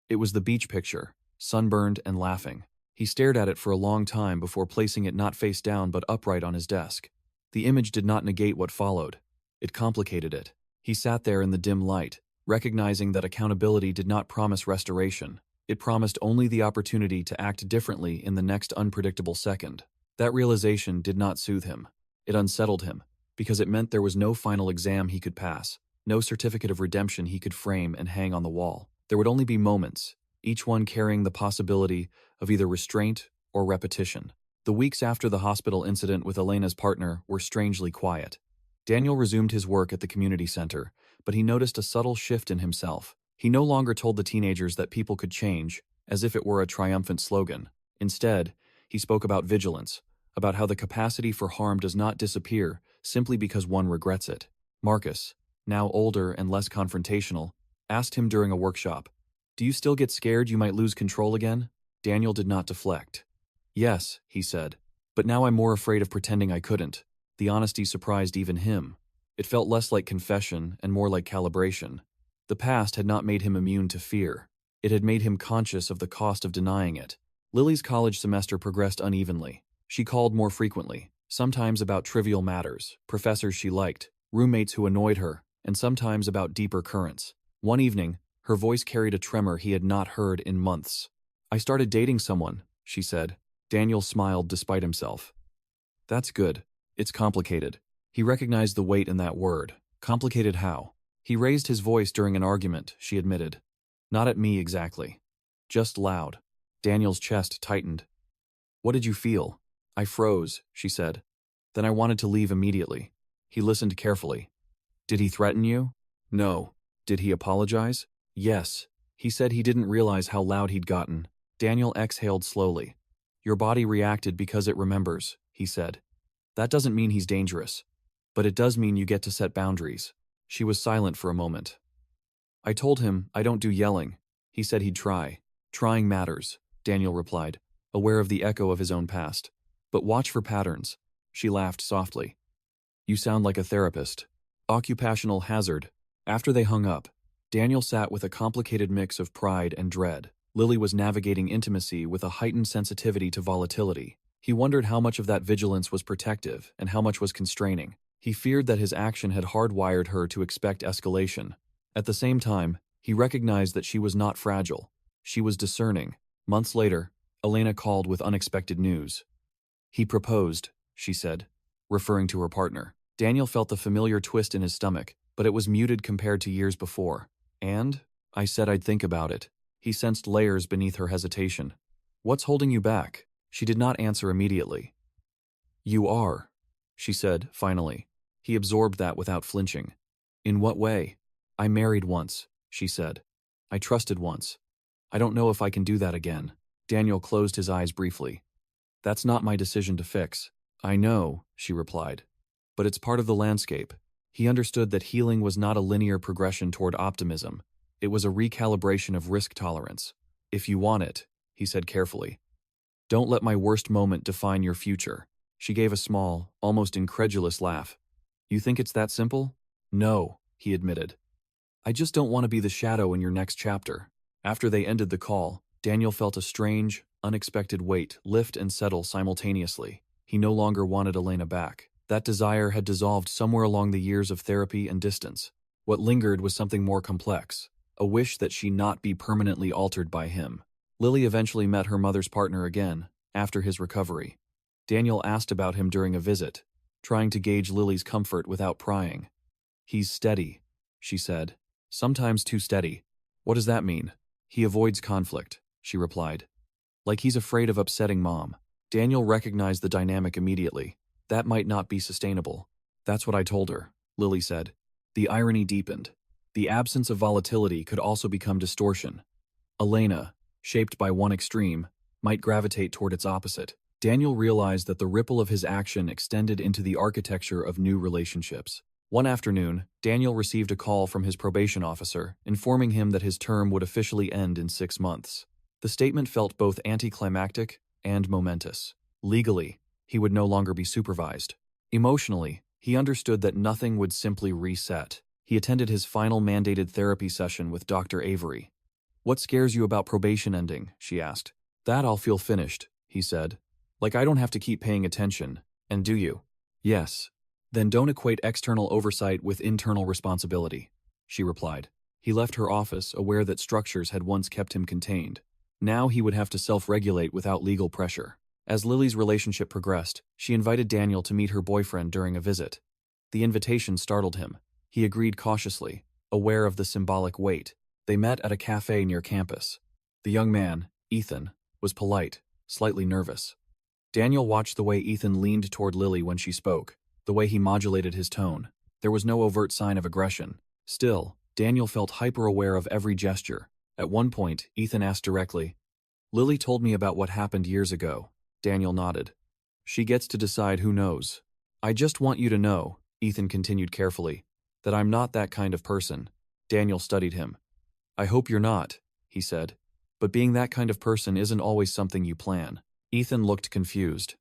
It was the beach picture, sunburned and laughing. He stared at it for a long time before placing it not face down but upright on his desk. The image did not negate what followed. It complicated it. He sat there in the dim light, recognizing that accountability did not promise restoration. It promised only the opportunity to act differently in the next unpredictable second. That realization did not soothe him. It unsettled him, because it meant there was no final exam he could pass, no certificate of redemption he could frame and hang on the wall. There would only be moments, each one carrying the possibility of either restraint or repetition. The weeks after the hospital incident with Elena's partner were strangely quiet. Daniel resumed his work at the community center, but he noticed a subtle shift in himself. He no longer told the teenagers that people could change, as if it were a triumphant slogan. Instead, he spoke about vigilance, about how the capacity for harm does not disappear simply because one regrets it. Marcus, now older and less confrontational, asked him during a workshop, "Do you still get scared you might lose control again?" Daniel did not deflect. "Yes," he said, "but now I'm more afraid of pretending I couldn't." The honesty surprised even him. It felt less like confession and more like calibration. The past had not made him immune to fear. It had made him conscious of the cost of denying it. Lily's college semester progressed unevenly. She called more frequently, sometimes about trivial matters, professors she liked, roommates who annoyed her, and sometimes about deeper currents. One evening, her voice carried a tremor he had not heard in months. "I started dating someone," she said. Daniel smiled despite himself. "That's good. It's complicated." He recognized the weight in that word. Complicated how? He raised his voice during an argument, she admitted. "Not at me exactly. Just loud." Daniel's chest tightened. "What did you feel?" "I froze," she said. "Then I wanted to leave immediately." He listened carefully. "Did he threaten you?" "No." "Did he apologize?" "Yes." He said he didn't realize how loud he'd gotten. Daniel exhaled slowly. "Your body reacted because it remembers," he said. "That doesn't mean he's dangerous. But it does mean you get to set boundaries." She was silent for a moment. "I told him I don't do yelling." He said he'd try. "Trying matters," Daniel replied, aware of the echo of his own past. "But watch for patterns." She laughed softly. "You sound like a therapist." Occupational hazard. After they hung up, Daniel sat with a complicated mix of pride and dread. Lily was navigating intimacy with a heightened sensitivity to volatility. He wondered how much of that vigilance was protective and how much was constraining. He feared that his action had hardwired her to expect escalation. At the same time, he recognized that she was not fragile. She was discerning. Months later, Elena called with unexpected news. "He proposed," she said, referring to her partner. Daniel felt the familiar twist in his stomach, but it was muted compared to years before. "And? I said I'd think about it." He sensed layers beneath her hesitation. "What's holding you back?" She did not answer immediately. "You are," she said, finally. He absorbed that without flinching. "In what way?" "I married once," she said. "I trusted once. I don't know if I can do that again." Daniel closed his eyes briefly. "That's not my decision to fix." "I know," she replied. "But it's part of the landscape." He understood that healing was not a linear progression toward optimism. It was a recalibration of risk tolerance. "If you want it," he said carefully. "Don't let my worst moment define your future." She gave a small, almost incredulous laugh. "You think it's that simple?" "No," he admitted. "I just don't want to be the shadow in your next chapter." After they ended the call, Daniel felt a strange, unexpected weight lift and settle simultaneously. He no longer wanted Elena back. That desire had dissolved somewhere along the years of therapy and distance. What lingered was something more complex, a wish that she not be permanently altered by him. Lily eventually met her mother's partner again, after his recovery. Daniel asked about him during a visit, trying to gauge Lily's comfort without prying. "He's steady," she said. "Sometimes too steady." What does that mean? He avoids conflict, she replied. Like he's afraid of upsetting Mom. Daniel recognized the dynamic immediately. That might not be sustainable. That's what I told her, Lily said. The irony deepened. The absence of volatility could also become distortion. Elena, shaped by one extreme, might gravitate toward its opposite. Daniel realized that the ripple of his action extended into the architecture of new relationships. One afternoon, Daniel received a call from his probation officer, informing him that his term would officially end in 6 months. The statement felt both anticlimactic and momentous. Legally, he would no longer be supervised. Emotionally, he understood that nothing would simply reset. He attended his final mandated therapy session with Dr. Avery. What scares you about probation ending? She asked. That I'll feel finished, he said. Like I don't have to keep paying attention. And do you? Yes. Then don't equate external oversight with internal responsibility, she replied. He left her office aware that structures had once kept him contained. Now he would have to self-regulate without legal pressure. As Lily's relationship progressed, she invited Daniel to meet her boyfriend during a visit. The invitation startled him. He agreed cautiously, aware of the symbolic weight. They met at a cafe near campus. The young man, Ethan, was polite, slightly nervous. Daniel watched the way Ethan leaned toward Lily when she spoke, the way he modulated his tone. There was no overt sign of aggression. Still, Daniel felt hyper-aware of every gesture. At one point, Ethan asked directly, Lily told me about what happened years ago. Daniel nodded. She gets to decide who knows. I just want you to know, Ethan continued carefully, that I'm not that kind of person. Daniel studied him. I hope you're not, he said. But being that kind of person isn't always something you plan. Ethan looked confused.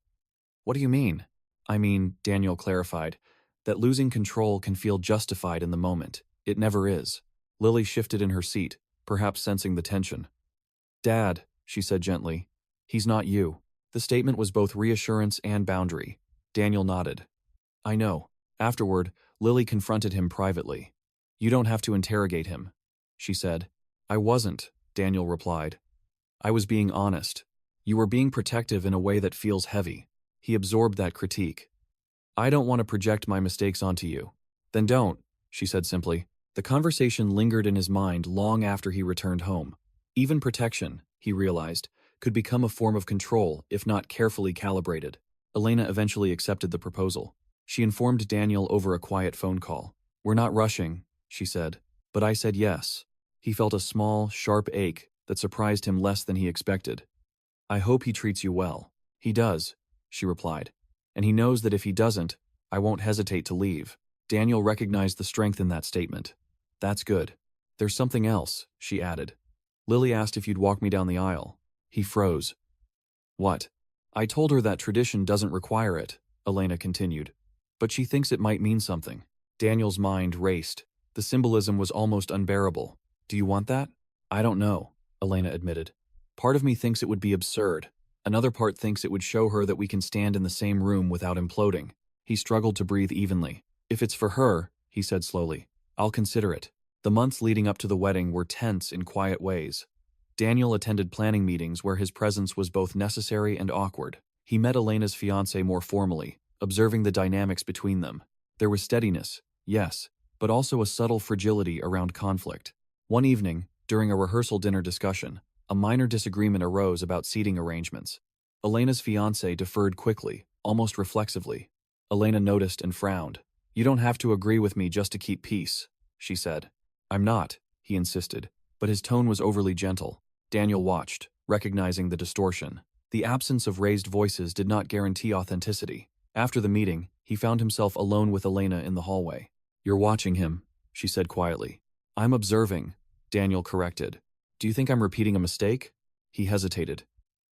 What do you mean? I mean, Daniel clarified, that losing control can feel justified in the moment. It never is. Lily shifted in her seat, perhaps sensing the tension. Dad, she said gently, he's not you. The statement was both reassurance and boundary. Daniel nodded. I know. Afterward, Lily confronted him privately. You don't have to interrogate him, she said. I wasn't, Daniel replied. I was being honest. You were being protective in a way that feels heavy. He absorbed that critique. I don't want to project my mistakes onto you. Then don't, she said simply. The conversation lingered in his mind long after he returned home. Even protection, he realized, could become a form of control if not carefully calibrated. Elena eventually accepted the proposal. She informed Daniel over a quiet phone call. We're not rushing, she said, but I said yes. He felt a small, sharp ache that surprised him less than he expected. I hope he treats you well. He does, she replied. And he knows that if he doesn't, I won't hesitate to leave. Daniel recognized the strength in that statement. That's good. There's something else, she added. Lily asked if you'd walk me down the aisle. He froze. What? I told her that tradition doesn't require it, Elena continued. But she thinks it might mean something. Daniel's mind raced. The symbolism was almost unbearable. Do you want that? I don't know, Elena admitted. Part of me thinks it would be absurd. Another part thinks it would show her that we can stand in the same room without imploding. He struggled to breathe evenly. If it's for her, he said slowly, I'll consider it. The months leading up to the wedding were tense in quiet ways. Daniel attended planning meetings where his presence was both necessary and awkward. He met Elena's fiancé more formally, observing the dynamics between them. There was steadiness, yes, but also a subtle fragility around conflict. One evening, during a rehearsal dinner discussion, a minor disagreement arose about seating arrangements. Elena's fiancé deferred quickly, almost reflexively. Elena noticed and frowned. You don't have to agree with me just to keep peace, she said. I'm not, he insisted, but his tone was overly gentle. Daniel watched, recognizing the distortion. The absence of raised voices did not guarantee authenticity. After the meeting, he found himself alone with Elena in the hallway. You're watching him, she said quietly. I'm observing, Daniel corrected. Do you think I'm repeating a mistake? He hesitated.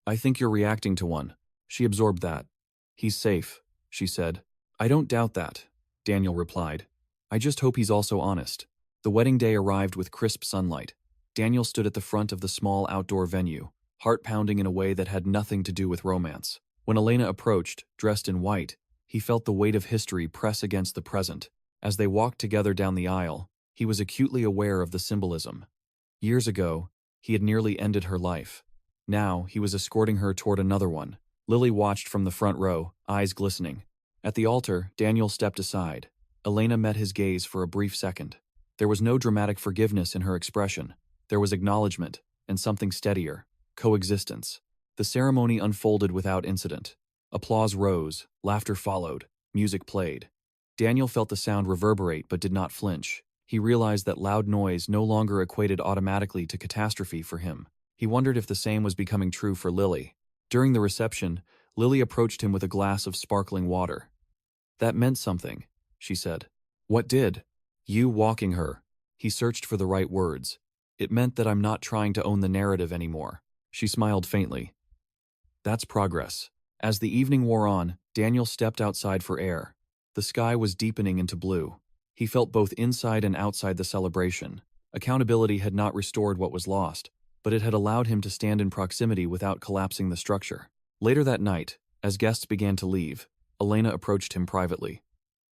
I think you're reacting to one. She absorbed that. He's safe, she said. I don't doubt that, Daniel replied. I just hope he's also honest. The wedding day arrived with crisp sunlight. Daniel stood at the front of the small outdoor venue, heart pounding in a way that had nothing to do with romance. When Elena approached, dressed in white, he felt the weight of history press against the present. As they walked together down the aisle, he was acutely aware of the symbolism. Years ago, he had nearly ended her life. Now, he was escorting her toward another one. Lily watched from the front row, eyes glistening. At the altar, Daniel stepped aside. Elena met his gaze for a brief second. There was no dramatic forgiveness in her expression, There was acknowledgement, and something steadier, coexistence. The ceremony unfolded without incident. Applause rose, laughter followed, music played. Daniel felt the sound reverberate but did not flinch. He realized that loud noise no longer equated automatically to catastrophe for him. He wondered if the same was becoming true for Lily. During the reception, Lily approached him with a glass of sparkling water. "That meant something," she said. "What did?" "You walking her." He searched for the right words. "It meant that I'm not trying to own the narrative anymore." She smiled faintly. "That's progress." As the evening wore on, Daniel stepped outside for air. The sky was deepening into blue. He felt both inside and outside the celebration. Accountability had not restored what was lost, but it had allowed him to stand in proximity without collapsing the structure. Later that night, as guests began to leave, Elena approached him privately.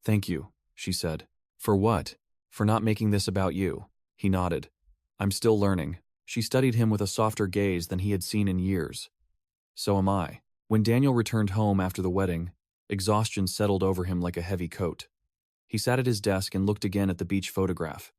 "Thank you," she said. "For what?" "For not making this about you." He nodded. "I'm still learning." She studied him with a softer gaze than he had seen in years. "So am I." When Daniel returned home after the wedding, exhaustion settled over him like a heavy coat. He sat at his desk and looked again at the beach photograph.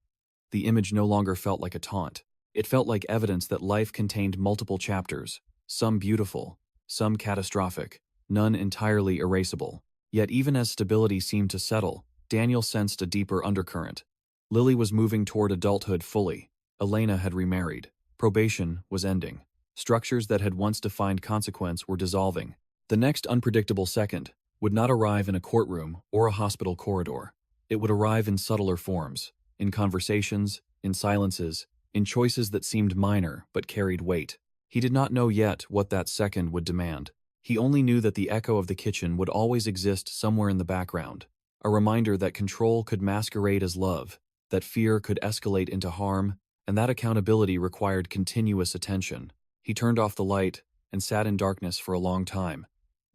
The image no longer felt like a taunt. It felt like evidence that life contained multiple chapters, some beautiful, some catastrophic, none entirely erasable. Yet even as stability seemed to settle, Daniel sensed a deeper undercurrent. Lily was moving toward adulthood fully. Elena had remarried. Probation was ending. Structures that had once defined consequence were dissolving. The next unpredictable second would not arrive in a courtroom or a hospital corridor. It would arrive in subtler forms, in conversations, in silences, in choices that seemed minor but carried weight. He did not know yet what that second would demand. He only knew that the echo of the kitchen would always exist somewhere in the background, a reminder that control could masquerade as love, that fear could escalate into harm, and that accountability required continuous attention. He turned off the light and sat in darkness for a long time,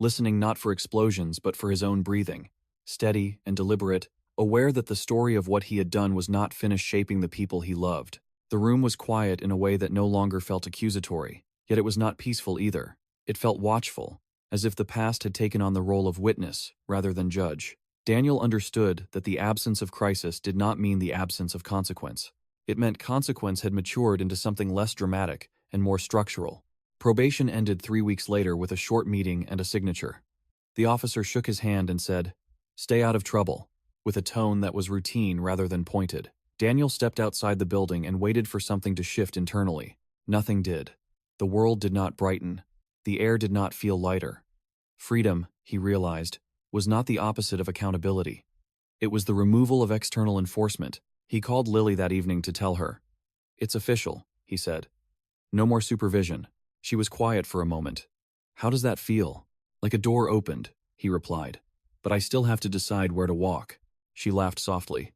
listening not for explosions but for his own breathing, steady and deliberate, aware that the story of what he had done was not finished shaping the people he loved. The room was quiet in a way that no longer felt accusatory, yet it was not peaceful either. It felt watchful, as if the past had taken on the role of witness rather than judge. Daniel understood that the absence of crisis did not mean the absence of consequence. It meant consequence had matured into something less dramatic and more structural. Probation ended 3 weeks later with a short meeting and a signature. The officer shook his hand and said, "Stay out of trouble," with a tone that was routine rather than pointed. Daniel stepped outside the building and waited for something to shift internally. Nothing did. The world did not brighten. The air did not feel lighter. Freedom, he realized, was not the opposite of accountability. It was the removal of external enforcement. He called Lily that evening to tell her. "It's official," he said. "No more supervision." She was quiet for a moment. "How does that feel?" "Like a door opened," he replied. "But I still have to decide where to walk." She laughed softly.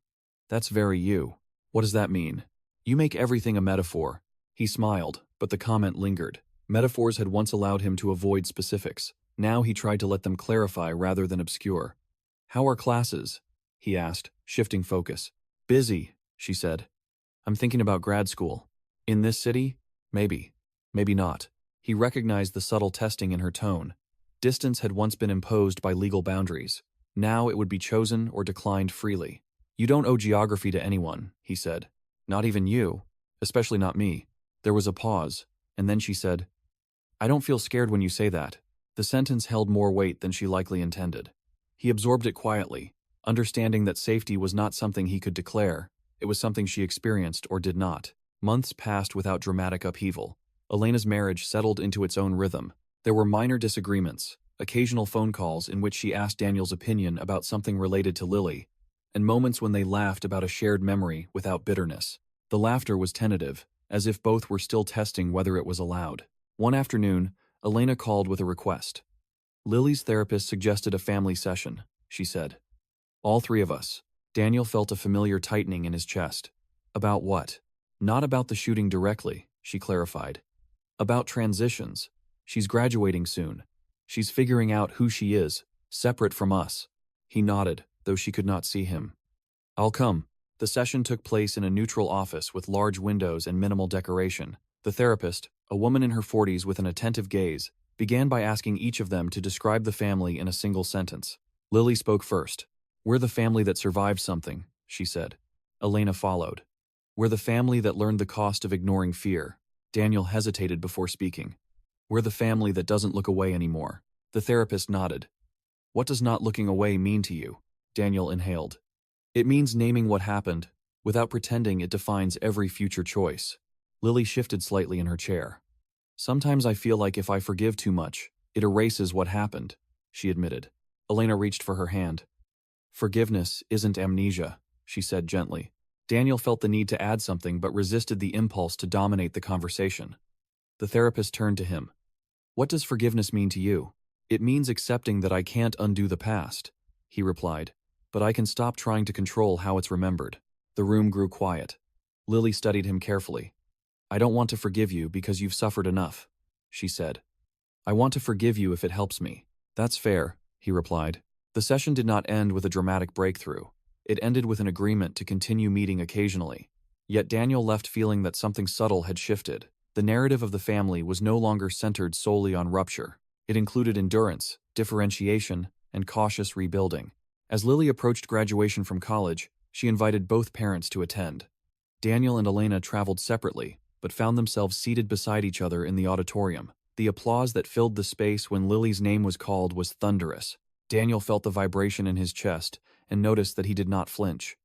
"That's very you." "What does that mean?" "You make everything a metaphor." He smiled, but the comment lingered. Metaphors had once allowed him to avoid specifics. Now he tried to let them clarify rather than obscure. "How are classes?" he asked, shifting focus. "Busy," she said. "I'm thinking about grad school." "In this city?" "Maybe. Maybe not." He recognized the subtle testing in her tone. Distance had once been imposed by legal boundaries. Now it would be chosen or declined freely. "You don't owe geography to anyone," he said. "Not even you. Especially not me." There was a pause, and then she said, "I don't feel scared when you say that." The sentence held more weight than she likely intended. He absorbed it quietly, understanding that safety was not something he could declare. It was something she experienced or did not. Months passed without dramatic upheaval. Elena's marriage settled into its own rhythm. There were minor disagreements, occasional phone calls in which she asked Daniel's opinion about something related to Lily, and moments when they laughed about a shared memory without bitterness. The laughter was tentative, as if both were still testing whether it was allowed. One afternoon, Elena called with a request. "Lily's therapist suggested a family session," she said. "All three of us." Daniel felt a familiar tightening in his chest. "About what?" "Not about the shooting directly," she clarified. "About transitions. She's graduating soon. She's figuring out who she is, separate from us." He nodded, though she could not see him. "I'll come." The session took place in a neutral office with large windows and minimal decoration. The therapist, a woman in her 40s with an attentive gaze, began by asking each of them to describe the family in a single sentence. Lily spoke first. "We're the family that survived something," she said. Elena followed. We're the family that learned the cost of ignoring fear. Daniel hesitated before speaking. We're the family that doesn't look away anymore. The therapist nodded. What does not looking away mean to you? Daniel inhaled. It means naming what happened, without pretending it defines every future choice. Lily shifted slightly in her chair. Sometimes I feel like if I forgive too much, it erases what happened, she admitted. Elena reached for her hand. Forgiveness isn't amnesia, she said gently. Daniel felt the need to add something but resisted the impulse to dominate the conversation. The therapist turned to him. What does forgiveness mean to you? It means accepting that I can't undo the past, he replied, but I can stop trying to control how it's remembered. The room grew quiet. Lily studied him carefully. I don't want to forgive you because you've suffered enough, she said. I want to forgive you if it helps me. That's fair, he replied. The session did not end with a dramatic breakthrough. It ended with an agreement to continue meeting occasionally. Yet Daniel left feeling that something subtle had shifted. The narrative of the family was no longer centered solely on rupture. It included endurance, differentiation, and cautious rebuilding. As Lily approached graduation from college, she invited both parents to attend. Daniel and Elena traveled separately, but found themselves seated beside each other in the auditorium. The applause that filled the space when Lily's name was called was thunderous. Daniel felt the vibration in his chest and noticed that he did not flinch.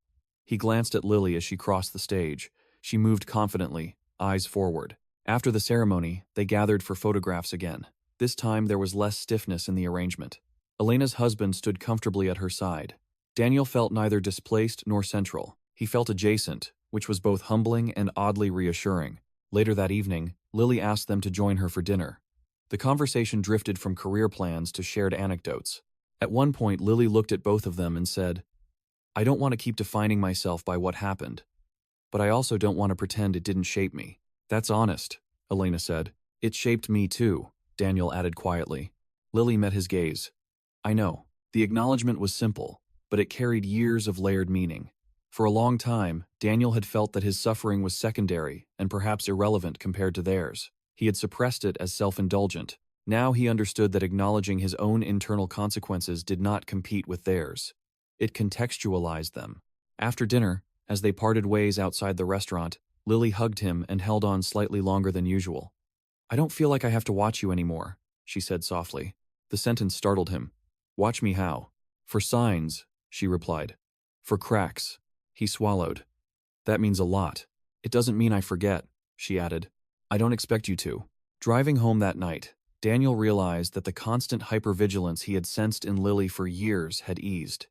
He glanced at Lily as she crossed the stage. She moved confidently, eyes forward. After the ceremony, they gathered for photographs again. This time there was less stiffness in the arrangement. Elena's husband stood comfortably at her side. Daniel felt neither displaced nor central. He felt adjacent, which was both humbling and oddly reassuring. Later that evening, Lily asked them to join her for dinner. The conversation drifted from career plans to shared anecdotes. At one point, Lily looked at both of them and said, I don't want to keep defining myself by what happened, but I also don't want to pretend it didn't shape me. That's honest, Elena said. It shaped me too, Daniel added quietly. Lily met his gaze. I know. The acknowledgement was simple, but it carried years of layered meaning. For a long time, Daniel had felt that his suffering was secondary and perhaps irrelevant compared to theirs. He had suppressed it as self-indulgent. Now he understood that acknowledging his own internal consequences did not compete with theirs. It contextualized them. After dinner, as they parted ways outside the restaurant, Lily hugged him and held on slightly longer than usual. I don't feel like I have to watch you anymore, she said softly. The sentence startled him. Watch me how? For signs, she replied. For cracks. He swallowed. That means a lot. It doesn't mean I forget, she added. I don't expect you to. Driving home that night, Daniel realized that the constant hypervigilance he had sensed in Lily for years had eased.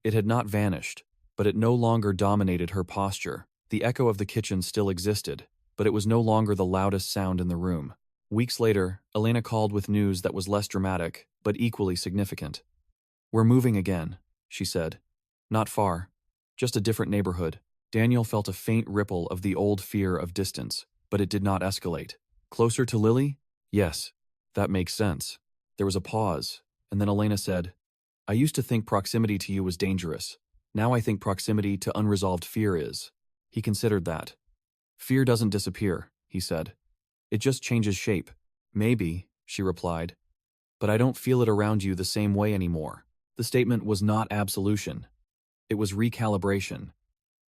It had not vanished, but it no longer dominated her posture. The echo of the kitchen still existed, but it was no longer the loudest sound in the room. Weeks later, Elena called with news that was less dramatic, but equally significant. We're moving again, she said. Not far. Just a different neighborhood. Daniel felt a faint ripple of the old fear of distance, but it did not escalate. Closer to Lily? Yes. That makes sense. There was a pause, and then Elena said, I used to think proximity to you was dangerous. Now I think proximity to unresolved fear is. He considered that. Fear doesn't disappear, he said. It just changes shape. Maybe, she replied. But I don't feel it around you the same way anymore. The statement was not absolution. It was recalibration.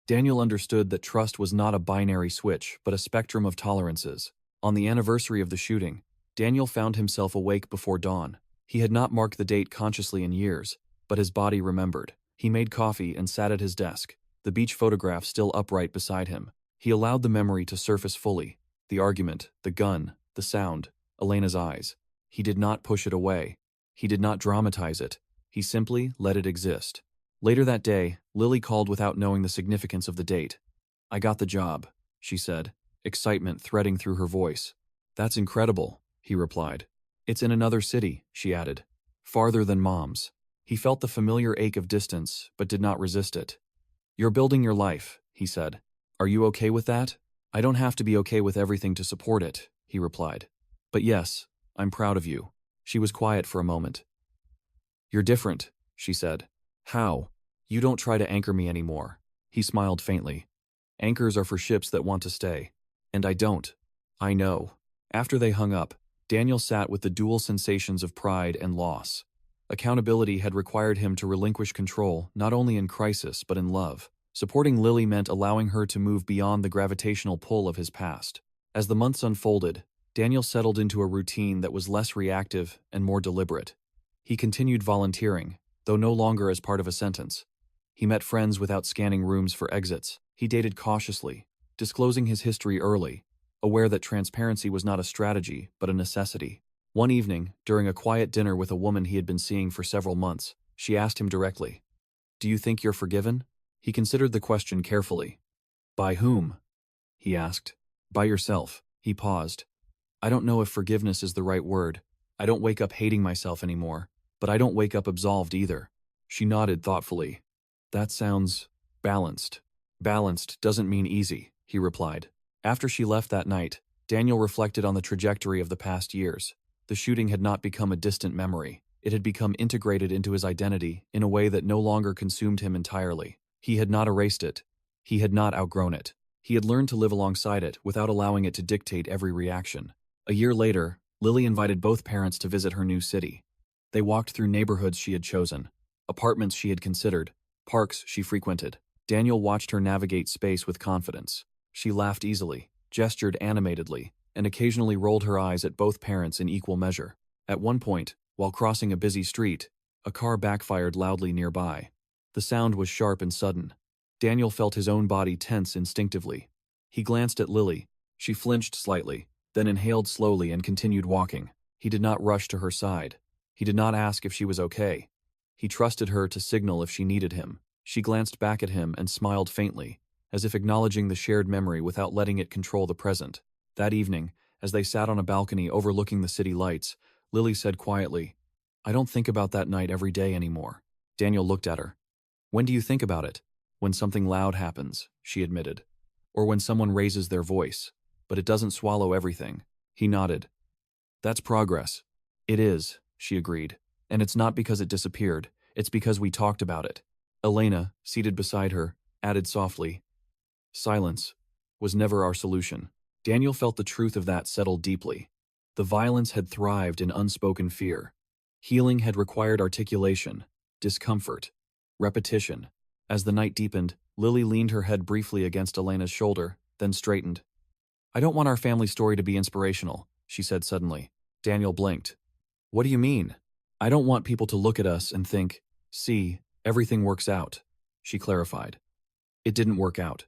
Daniel understood that trust was not a binary switch, but a spectrum of tolerances. On the anniversary of the shooting, Daniel found himself awake before dawn. He had not marked the date consciously in years, but his body remembered. He made coffee and sat at his desk, the beach photograph still upright beside him. He allowed the memory to surface fully. The argument, the gun, the sound, Elena's eyes. He did not push it away. He did not dramatize it. He simply let it exist. Later that day, Lily called without knowing the significance of the date. I got the job, she said, excitement threading through her voice. That's incredible, he replied. It's in another city, she added. Farther than Mom's. He felt the familiar ache of distance, but did not resist it. You're building your life, he said. Are you okay with that? I don't have to be okay with everything to support it, he replied. But yes, I'm proud of you. She was quiet for a moment. You're different, she said. How? You don't try to anchor me anymore. He smiled faintly. Anchors are for ships that want to stay. And I don't. I know. After they hung up, Daniel sat with the dual sensations of pride and loss. Accountability had required him to relinquish control not only in crisis but in love. Supporting Lily meant allowing her to move beyond the gravitational pull of his past. As the months unfolded, Daniel settled into a routine that was less reactive and more deliberate. He continued volunteering, though no longer as part of a sentence. He met friends without scanning rooms for exits. He dated cautiously, disclosing his history early, aware that transparency was not a strategy but a necessity. One evening, during a quiet dinner with a woman he had been seeing for several months, she asked him directly, "Do you think you're forgiven?" He considered the question carefully. "By whom?" he asked. "By yourself." He paused. "I don't know if forgiveness is the right word. I don't wake up hating myself anymore, but I don't wake up absolved either." She nodded thoughtfully. "That sounds balanced." "Balanced doesn't mean easy," he replied. After she left that night, Daniel reflected on the trajectory of the past years. The shooting had not become a distant memory. It had become integrated into his identity in a way that no longer consumed him entirely. He had not erased it. He had not outgrown it. He had learned to live alongside it without allowing it to dictate every reaction. A year later, Lily invited both parents to visit her new city. They walked through neighborhoods she had chosen, apartments she had considered, parks she frequented. Daniel watched her navigate space with confidence. She laughed easily, gestured animatedly, and occasionally rolled her eyes at both parents in equal measure. At one point, while crossing a busy street, a car backfired loudly nearby. The sound was sharp and sudden. Daniel felt his own body tense instinctively. He glanced at Lily. She flinched slightly, then inhaled slowly and continued walking. He did not rush to her side. He did not ask if she was okay. He trusted her to signal if she needed him. She glanced back at him and smiled faintly, as if acknowledging the shared memory without letting it control the present. That evening, as they sat on a balcony overlooking the city lights, Lily said quietly, "I don't think about that night every day anymore." Daniel looked at her. "When do you think about it?" "When something loud happens," she admitted. "Or when someone raises their voice. But it doesn't swallow everything." He nodded. "That's progress." "It is," she agreed. "And it's not because it disappeared. It's because we talked about it." Elena, seated beside her, added softly, "Silence was never our solution." Daniel felt the truth of that settle deeply. The violence had thrived in unspoken fear. Healing had required articulation, discomfort, repetition. As the night deepened, Lily leaned her head briefly against Elena's shoulder, then straightened. "I don't want our family story to be inspirational," she said suddenly. Daniel blinked. "What do you mean?" "I don't want people to look at us and think, 'See, everything works out,'" she clarified. "It didn't work out.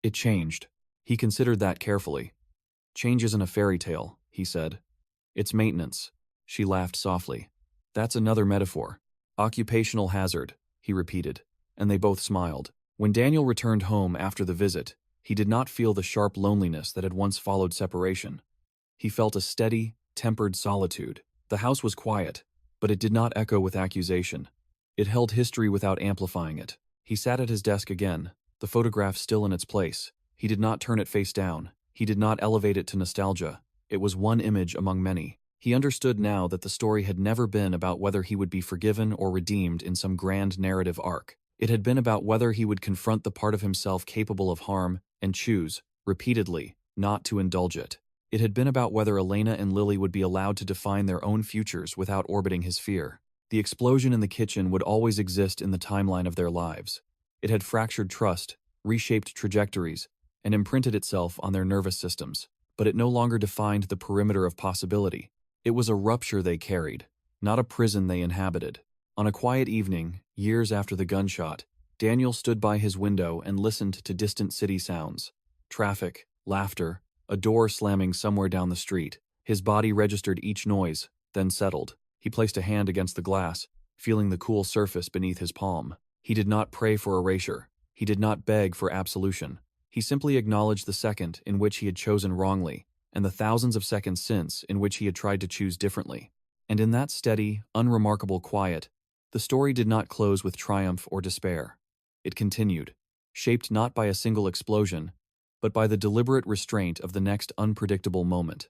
It changed." He considered that carefully. "Change isn't a fairy tale," he said. "It's maintenance." She laughed softly. "That's another metaphor. Occupational hazard," he repeated, and they both smiled. When Daniel returned home after the visit, he did not feel the sharp loneliness that had once followed separation. He felt a steady, tempered solitude. The house was quiet, but it did not echo with accusation. It held history without amplifying it. He sat at his desk again, the photograph still in its place. He did not turn it face down. He did not elevate it to nostalgia. It was one image among many. He understood now that the story had never been about whether he would be forgiven or redeemed in some grand narrative arc. It had been about whether he would confront the part of himself capable of harm and choose, repeatedly, not to indulge it. It had been about whether Elena and Lily would be allowed to define their own futures without orbiting his fear. The explosion in the kitchen would always exist in the timeline of their lives. It had fractured trust, reshaped trajectories, and imprinted itself on their nervous systems. But it no longer defined the perimeter of possibility. It was a rupture they carried, not a prison they inhabited. On a quiet evening, years after the gunshot, Daniel stood by his window and listened to distant city sounds. Traffic, laughter, a door slamming somewhere down the street. His body registered each noise, then settled. He placed a hand against the glass, feeling the cool surface beneath his palm. He did not pray for erasure. He did not beg for absolution. He simply acknowledged the second in which he had chosen wrongly, and the thousands of seconds since in which he had tried to choose differently. And in that steady, unremarkable quiet, the story did not close with triumph or despair. It continued, shaped not by a single explosion, but by the deliberate restraint of the next unpredictable moment.